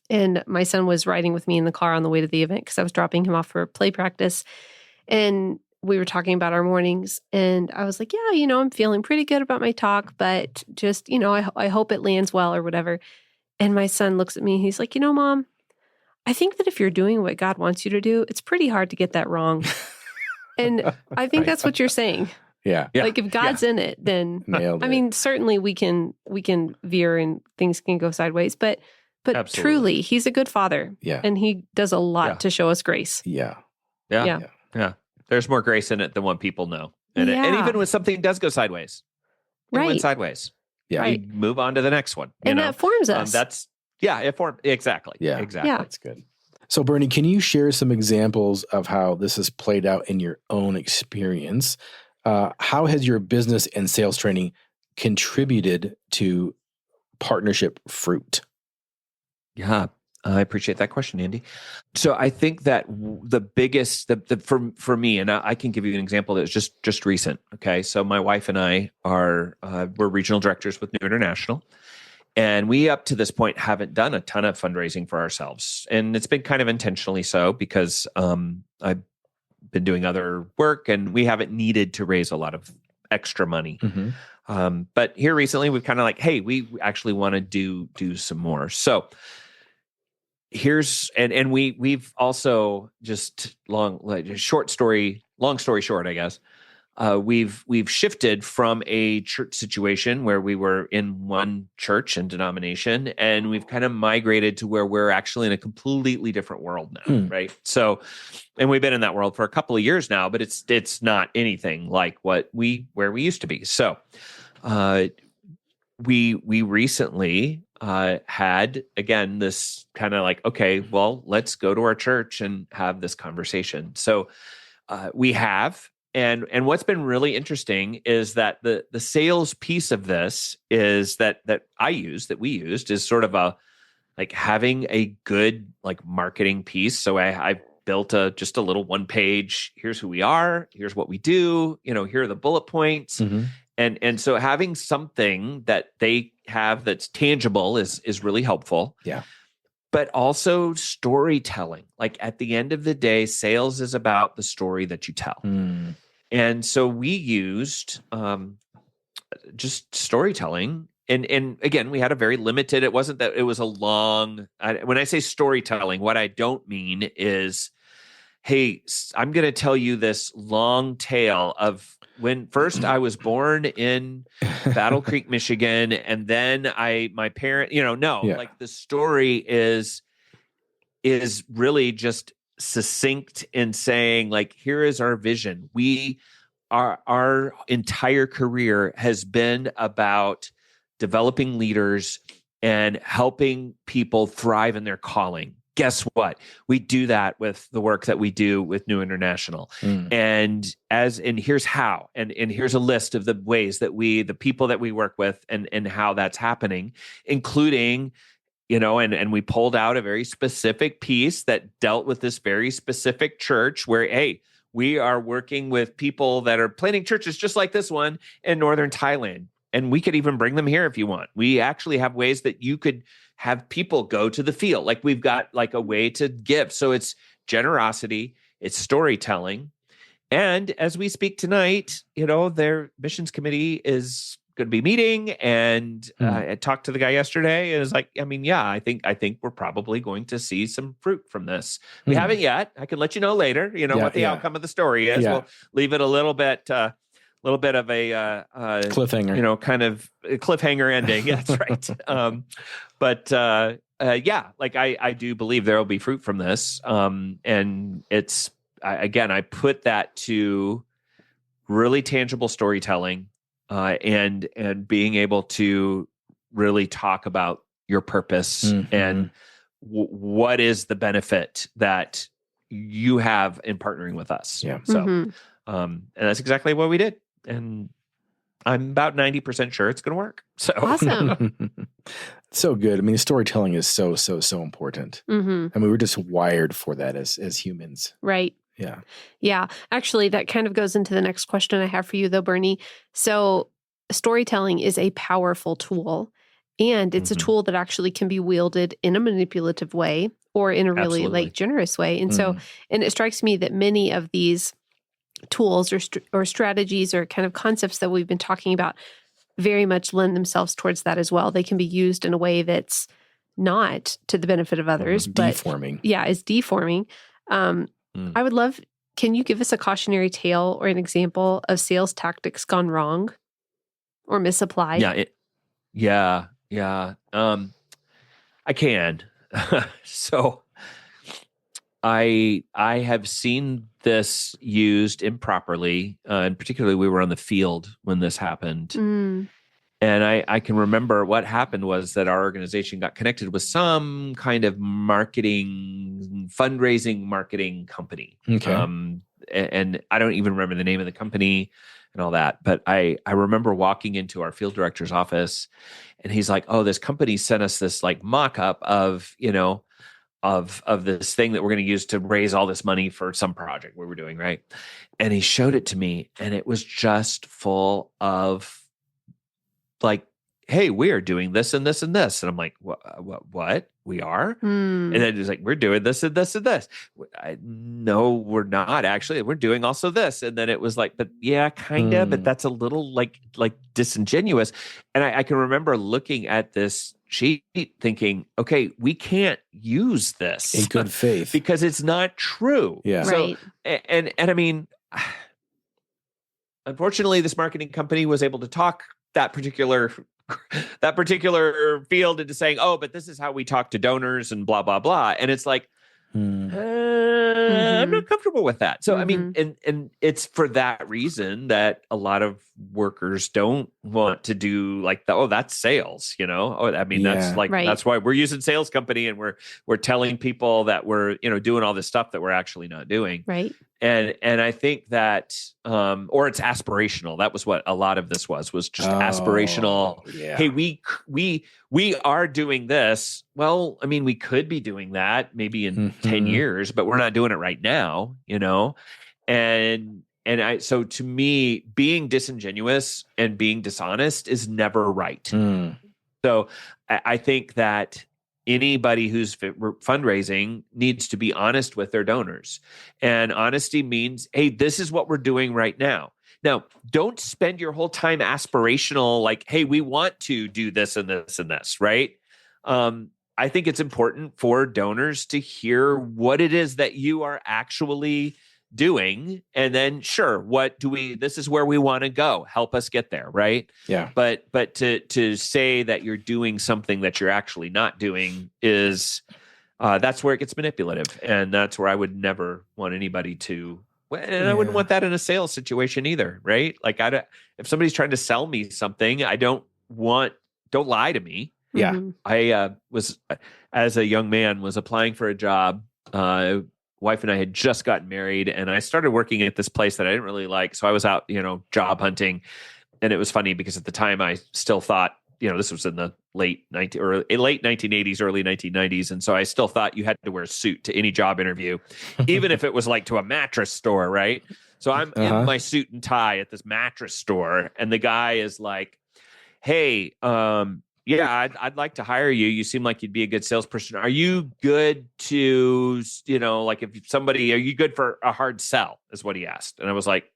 And my son was riding with me in the car on the way to the event because I was dropping him off for play practice. And we were talking about our mornings. And I was like, yeah, I'm feeling pretty good about my talk, but just, I hope it lands well or whatever. And my son looks at me. He's like, Mom, I think that if you're doing what God wants you to do, it's pretty hard to get that wrong. And I think that's what you're saying. Yeah. Like, if God's in it, then Nailed it. I mean, certainly we can veer and things can go sideways, but Absolutely. Truly, he's a good father. Yeah. And he does a lot to show us grace. Yeah. There's more grace in it than what people know. And even when something does go sideways, it went sideways. Yeah. Right. You move on to the next one. And that forms us. It forms. Exactly. Yeah. Exactly. Yeah. That's good. So, Bernie, can you share some examples of how this has played out in your own experience? How has your business and sales training contributed to partnership fruit? Yeah, I appreciate that question, Andy. So I think that the biggest, for me, and I can give you an example that was just recent. Okay, so my wife and I we're regional directors with New International. And we, up to this point, haven't done a ton of fundraising for ourselves. And it's been kind of intentionally so because I've been doing other work and we haven't needed to raise a lot of extra money. Mm-hmm. But here recently, we've kind of like, hey, we actually want to do some more. So we've also long story short, I guess. We've shifted from a church situation where we were in one church and denomination, and we've kind of migrated to where we're actually in a completely different world now, right? So, and we've been in that world for a couple of years now, but it's not anything like where we used to be. So, we recently had, again, this kind of like, okay, well, let's go to our church and have this conversation. So we have. And what's been really interesting is that the sales piece of this is that we used is sort of like having a good like marketing piece. So I built just a little one page. Here's who we are. Here's what we do. Here are the bullet points. Mm-hmm. And so having something that they have that's tangible is really helpful. Yeah. But also storytelling. Like, at the end of the day, sales is about the story that you tell. And so we used just storytelling. And again, we had a very limited, it wasn't that it was a long, when I say storytelling, what I don't mean is, hey, I'm going to tell you this long tale of when first I was born in Battle Creek, Michigan, and then my parent, like the story is really just succinct in saying, like, here is our vision. Our entire career has been about developing leaders and helping people thrive in their calling. Guess what? We do that with the work that we do with New International. Mm. And here's how, and here's a list of the ways that the people that we work with and how that's happening, including, and we pulled out a very specific piece that dealt with this very specific church where, hey, we are working with people that are planting churches just like this one in northern Thailand. And we could even bring them here if you want. We actually have ways that you could have people go to the field. Like we've got like a way to give. So it's generosity, it's storytelling. And as we speak tonight, their missions committee is going to be meeting. And I talked to the guy yesterday and it's like, I think we're probably going to see some fruit from this. We haven't yet. I can let you know later, what the outcome of the story is. We'll leave it a little bit of a cliffhanger, kind of a cliffhanger ending. That's right. I do believe there will be fruit from this. And it's, I put that to really tangible storytelling, and being able to really talk about your purpose and what is the benefit that you have in partnering with us. Yeah. So, and that's exactly what we did. And I'm about 90% sure it's going to work. So awesome. So good. Storytelling is so important. We're just wired for that as humans. Right. Yeah. Yeah. Actually, that kind of goes into the next question I have for you, though, Bernie. So storytelling is a powerful tool, and it's a tool that actually can be wielded in a manipulative way or in a really generous way. And so, and it strikes me that many of these tools or strategies or kind of concepts that we've been talking about very much lend themselves towards that as well. They can be used in a way that's not to the benefit of others, but deforming. Yeah, is deforming. I would love, can you give us a cautionary tale or an example of sales tactics gone wrong or misapplied? Yeah. I can. So I have seen this used improperly, and particularly we were on the field when this happened. And I can remember what happened was that our organization got connected with some kind of fundraising marketing company. Okay. And I don't even remember the name of the company and all that. But I remember walking into our field director's office and he's like, oh, this company sent us this like mock-up of this thing that we're going to use to raise all this money for some project we were doing, right? And he showed it to me and it was just full of like, hey, we are doing this and this and this. And I'm like, what? We are? And then he's like, we're doing this and this and this. No, we're not actually. We're doing also this. And then it was like, but yeah, kind of, but that's a little like disingenuous. And I can remember looking at this sheet thinking, okay, we can't use this in good faith because it's not true. Yeah. So, and unfortunately, this marketing company was able to talk that particular field into saying, oh, but this is how we talk to donors and blah, blah, blah. And it's like, I'm not comfortable with that. So, and it's for that reason that a lot of workers don't want to do like that's sales, that's why we're using sales company and we're telling people that we're, doing all this stuff that we're actually not doing. Right. And I think that, or it's aspirational. That was what a lot of this was just aspirational. Yeah. Hey, we are doing this. Well, we could be doing that maybe in 10 years, but we're not doing it right now, so to me, being disingenuous and being dishonest is never right. So I think that anybody who's fundraising needs to be honest with their donors. And honesty means, hey, this is what we're doing right now. Now, don't spend your whole time aspirational, like, hey, we want to do this and this and this, right? I think it's important for donors to hear what it is that you are actually doing. And then, sure, this is where we want to go. Help us get there, right? Yeah. But to say that you're doing something that you're actually not doing is, that's where it gets manipulative. And that's where I would never want anybody to, and I wouldn't want that in a sales situation either, right? Like if somebody's trying to sell me something, don't lie to me. Yeah. Mhm. I was, as a young man, was applying for a job. Wife and I had just gotten married, and I started working at this place that I didn't really like. So I was out, job hunting, and it was funny because at the time I still thought, this was in the late 1980s, early 1990s, and so I still thought you had to wear a suit to any job interview, even if it was like to a mattress store, right? So I'm in my suit and tie at this mattress store, and the guy is like, "Hey, yeah, I'd like to hire you. You seem like you'd be a good salesperson. Are you good to, like are you good for a hard sell?" Is what he asked. And I was like,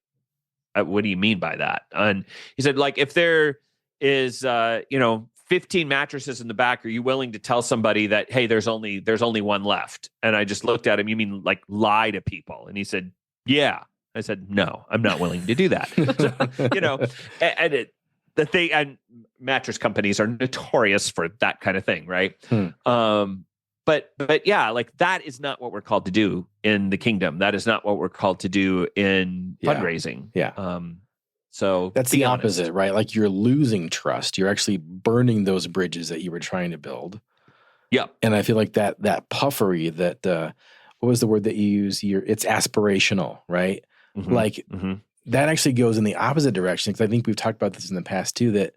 what do you mean by that? And he said, like, if there is, 15 mattresses in the back, are you willing to tell somebody that, hey, there's only one left? And I just looked at him, you mean like lie to people? And he said, yeah. I said, no, I'm not willing to do that. So, the thing, and mattress companies are notorious for that kind of thing, right? But yeah, like that is not what we're called to do in the kingdom. That is not what we're called to do in fundraising. Yeah. So that's the opposite, right? Like you're losing trust. You're actually burning those bridges that you were trying to build. Yeah. And I feel like that puffery, that what was the word that you use? It's aspirational, right? Mm-hmm. Like that actually goes in the opposite direction. Because I think we've talked about this in the past too, that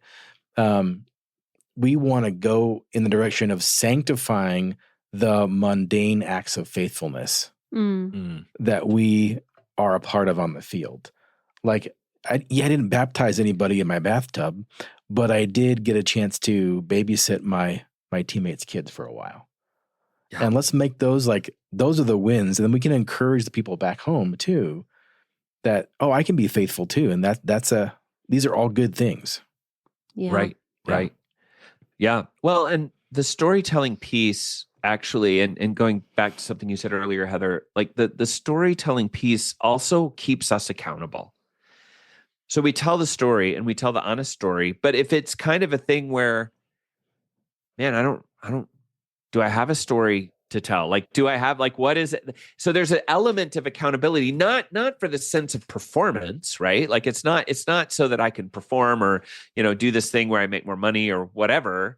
we want to go in the direction of sanctifying the mundane acts of faithfulness that we are a part of on the field. Like, I didn't baptize anybody in my bathtub, but I did get a chance to babysit my teammates' kids for a while. Yeah. And let's make those are the wins. And then we can encourage the people back home too, that, I can be faithful too. And these are all good things. Yeah. Right. Yeah. Right. Yeah. Well, and the storytelling piece actually, and going back to something you said earlier, Heather, like the storytelling piece also keeps us accountable. So we tell the story and we tell the honest story, but if it's kind of a thing where, man, do I have a story to tell? Like, do I have, like, what is it? So there's an element of accountability, not for the sense of performance, right? Like it's not so that I can perform or, do this thing where I make more money or whatever,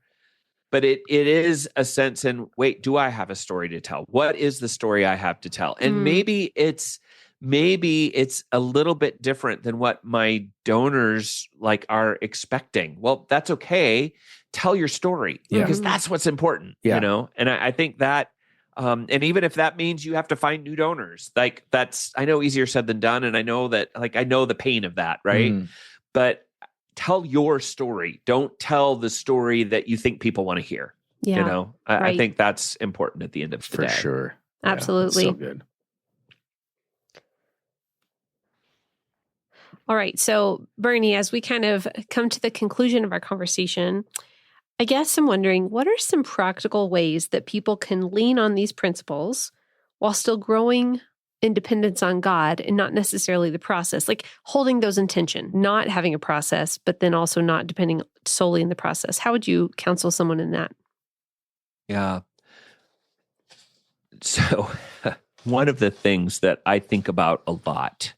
but it is a sense in, wait, do I have a story to tell? What is the story I have to tell? And maybe it's a little bit different than what my donors are expecting. Well, that's okay. Tell your story because that's what's important, And I think that, and even if that means you have to find new donors, that's, I know, easier said than done. And I know that, I know the pain of that. Right. But tell your story. Don't tell the story that you think people want to hear. Yeah. I think that's important at the end of the day. For sure. Absolutely. So good. All right. So, Bernie, as we kind of come to the conclusion of our conversation, I guess I'm wondering, what are some practical ways that people can lean on these principles while still growing independence on God and not necessarily the process, like holding those in tension, not having a process, but then also not depending solely in the process? How would you counsel someone in that? Yeah. So one of the things that I think about a lot,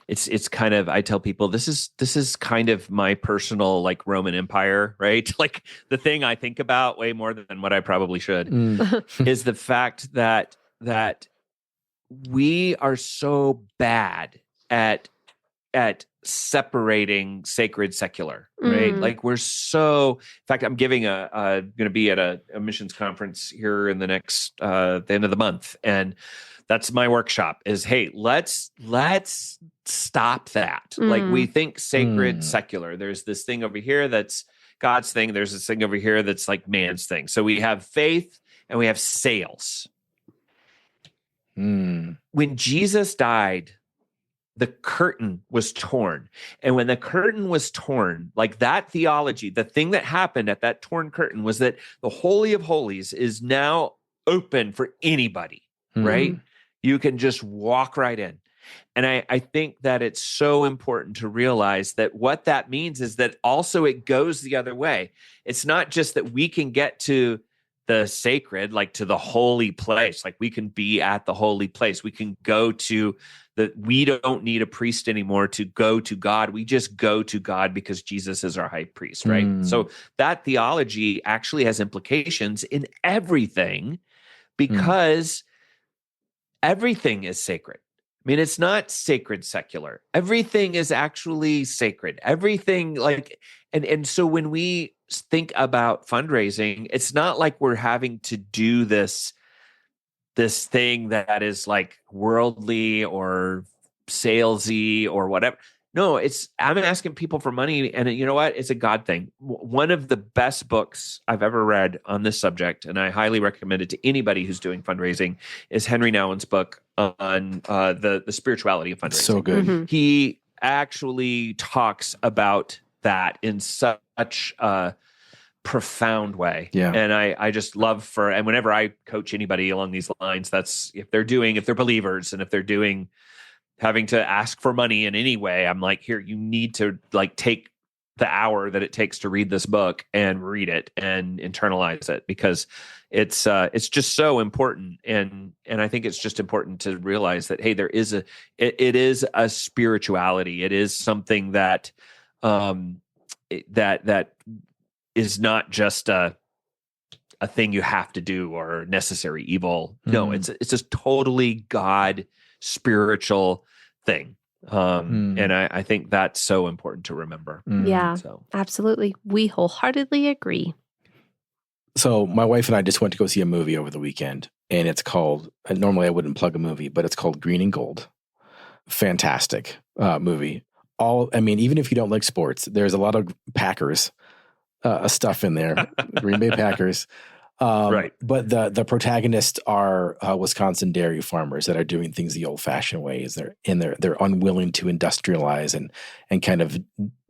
it's kind of, I tell people, this is kind of my personal Roman Empire, right? Like the thing I think about way more than what I probably should is the fact that we are so bad at separating sacred secular, right? Like we're so, in fact, I'm giving going to be at a missions conference here in the next, the end of the month. And that's my workshop is, hey, let's stop that. Like we think sacred, secular. There's this thing over here that's God's thing. There's this thing over here that's like man's thing. So we have faith and we have sales. When Jesus died, the curtain was torn. And when the curtain was torn, like that theology, the thing that happened at that torn curtain was that the Holy of Holies is now open for anybody, right? You can just walk right in. And I think that it's so important to realize that what that means is that also it goes the other way. It's not just that we can get to the sacred, like to the holy place. Like we can be at the holy place. We can go to we don't need a priest anymore to go to God. We just go to God because Jesus is our high priest, right? So that theology actually has implications in everything because everything is sacred. I mean, it's not sacred secular. Everything is actually sacred. Everything and so when we think about fundraising, it's not like we're having to do this thing that is like worldly or salesy or whatever. No, I'm asking people for money, and you know what? It's a God thing. One of the best books I've ever read on this subject, and I highly recommend it to anybody who's doing fundraising, is Henry Nouwen's book on the spirituality of fundraising. It's so good. He actually talks about that in such a profound way. Yeah. And I just love and whenever I coach anybody along these lines, that's if they're believers and if they're having to ask for money in any way, I'm like, here, you need to like take the hour that it takes to read this book and read it and internalize it, because it's just so important. And I think it's just important to realize that, hey, it is a spirituality. It is something that that is not just a thing you have to do or necessary evil. No, it's a totally God spiritual thing. And I think that's so important to remember. Yeah, absolutely. We wholeheartedly agree. So my wife and I just went to go see a movie over the weekend, and it's called, normally I wouldn't plug a movie, but it's called Green and Gold. Fantastic movie. Even if you don't like sports, there's a lot of Packers stuff in there, Green Bay Packers. Right. But the protagonists are Wisconsin dairy farmers that are doing things the old-fashioned ways. They're unwilling to industrialize and kind of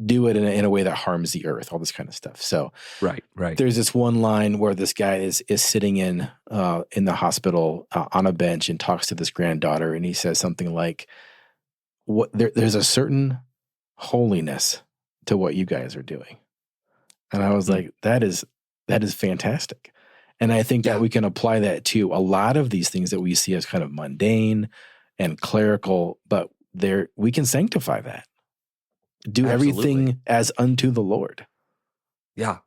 do it in a way that harms the earth, all this kind of stuff. So right. There's this one line where this guy is sitting in the hospital on a bench and talks to this granddaughter, and he says something like, there's a certain holiness to what you guys are doing. And I was like, that is fantastic. And I think that we can apply that to a lot of these things that we see as kind of mundane and clerical, but we can sanctify that. Do everything as unto the Lord. Yeah.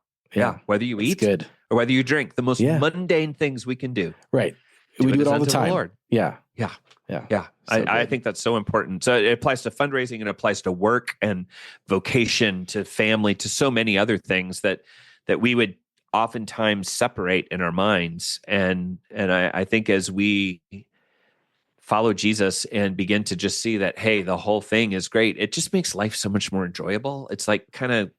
Whether you eat good. or whether you drink, the most mundane things we can do. Right. We do it all the time. The Lord. Yeah. I think that's so important. So it applies to fundraising, and it applies to work and vocation, to family, to so many other things that we would oftentimes separate in our minds. And I think as we follow Jesus and begin to just see that, hey, the whole thing is great, it just makes life so much more enjoyable. It's like kind of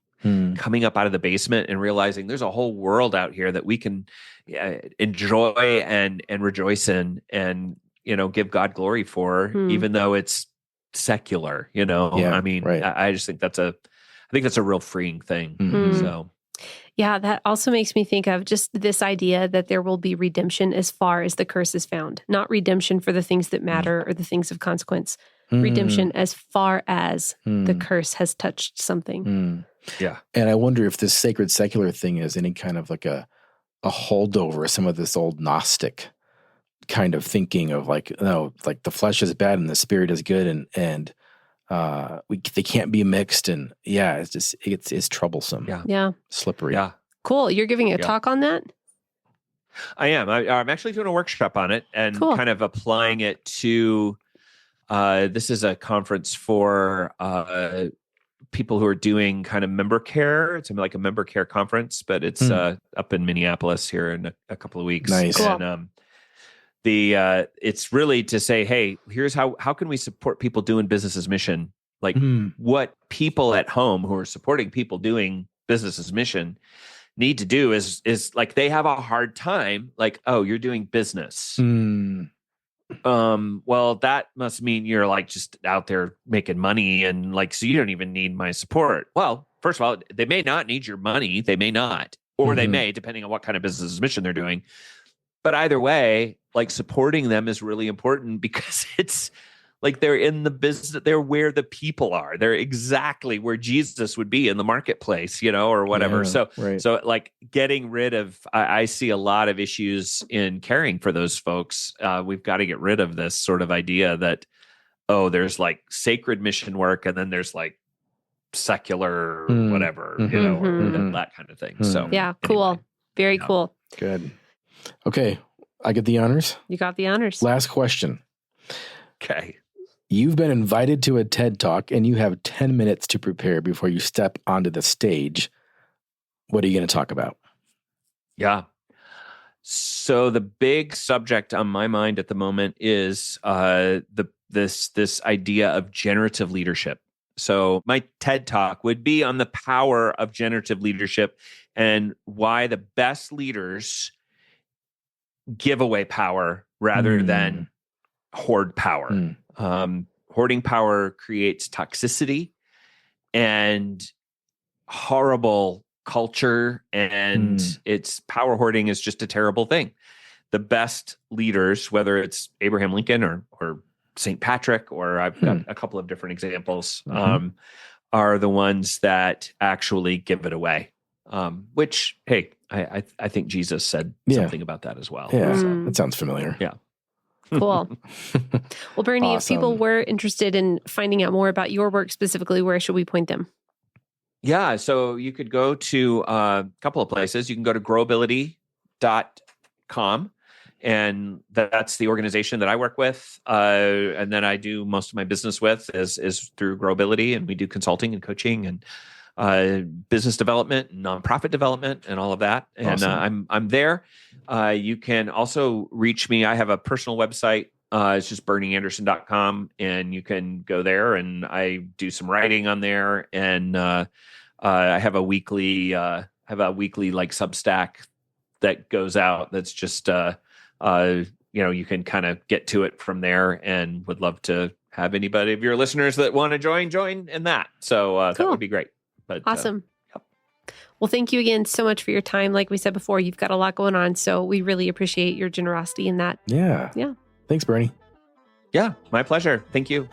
coming up out of the basement and realizing there's a whole world out here that we can enjoy and rejoice in, and give God glory for, even though it's secular. I just think that's a real freeing thing. So. Yeah, that also makes me think of just this idea that there will be redemption as far as the curse is found. Not redemption for the things that matter or the things of consequence. Redemption as far as the curse has touched something. Yeah. And I wonder if this sacred secular thing is any kind of like a holdover, some of this old Gnostic kind of thinking of like, no, like the flesh is bad and the spirit is good, and they can't be mixed, and it's just it's troublesome. Yeah. Slippery. Yeah. Cool. You're giving a talk on that? I am. I'm actually doing a workshop on it and kind of applying it to. This is a conference for people who are doing kind of member care. It's like a member care conference, but it's up in Minneapolis here in a couple of weeks. Nice. Cool. And it's really to say, hey, here's how can we support people doing business as mission? Like what people at home who are supporting people doing business as mission need to do is like, they have a hard time. Like, oh, you're doing business. Well, that must mean you're like just out there making money, and like, so you don't even need my support. Well, first of all, they may not need your money. They may not, or they may, depending on what kind of business mission they're doing. But either way, like, supporting them is really important, because it's Like they're in the business, they're where the people are. They're exactly where Jesus would be in the marketplace, or whatever. Yeah, So like getting rid of, I see a lot of issues in caring for those folks. We've got to get rid of this sort of idea that, there's like sacred mission work and then there's like secular whatever, or that kind of thing. So yeah, cool. Anyway, Very cool. Good. Okay. I get the honors. You got the honors. Last question. Okay. You've been invited to a TED Talk and you have 10 minutes to prepare before you step onto the stage. What are you going to talk about? Yeah. So the big subject on my mind at the moment is this idea of generative leadership. So my TED Talk would be on the power of generative leadership and why the best leaders give away power rather than hoard power. Hoarding power creates toxicity and horrible culture, and it's power hoarding is just a terrible thing. The best leaders, whether it's Abraham Lincoln or St. Patrick, or I've got a couple of different examples, are the ones that actually give it away. Which, hey, I think Jesus said something about that as well. Yeah, that sounds familiar. Yeah. Cool. Well, Bernie, if Awesome. people were interested in finding out more about your work specifically, where should we point them? Yeah, so you could go to a couple of places. You can go to growability.com, and that's the organization that I work with. And then I do most of my business with is through Growability, and we do consulting and coaching and business development, nonprofit development, and all of that. And Awesome. I'm there. You can also reach me. I have a personal website. It's just bernieanderson.com, and you can go there, and I do some writing on there. And I have a weekly like Substack that goes out. That's just you can kind of get to it from there, and would love to have anybody of your listeners that want to join in that. So that would be great. But awesome. Well, thank you again so much for your time. Like we said before, you've got a lot going on, so we really appreciate your generosity in that. Yeah. Thanks, Bernie. Yeah, my pleasure. Thank you.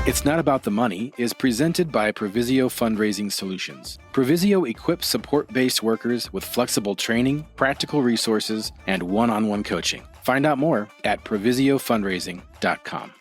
It's Not About the Money is presented by Provisio Fundraising Solutions. Provisio equips support-based workers with flexible training, practical resources, and one-on-one coaching. Find out more at provisiofundraising.com.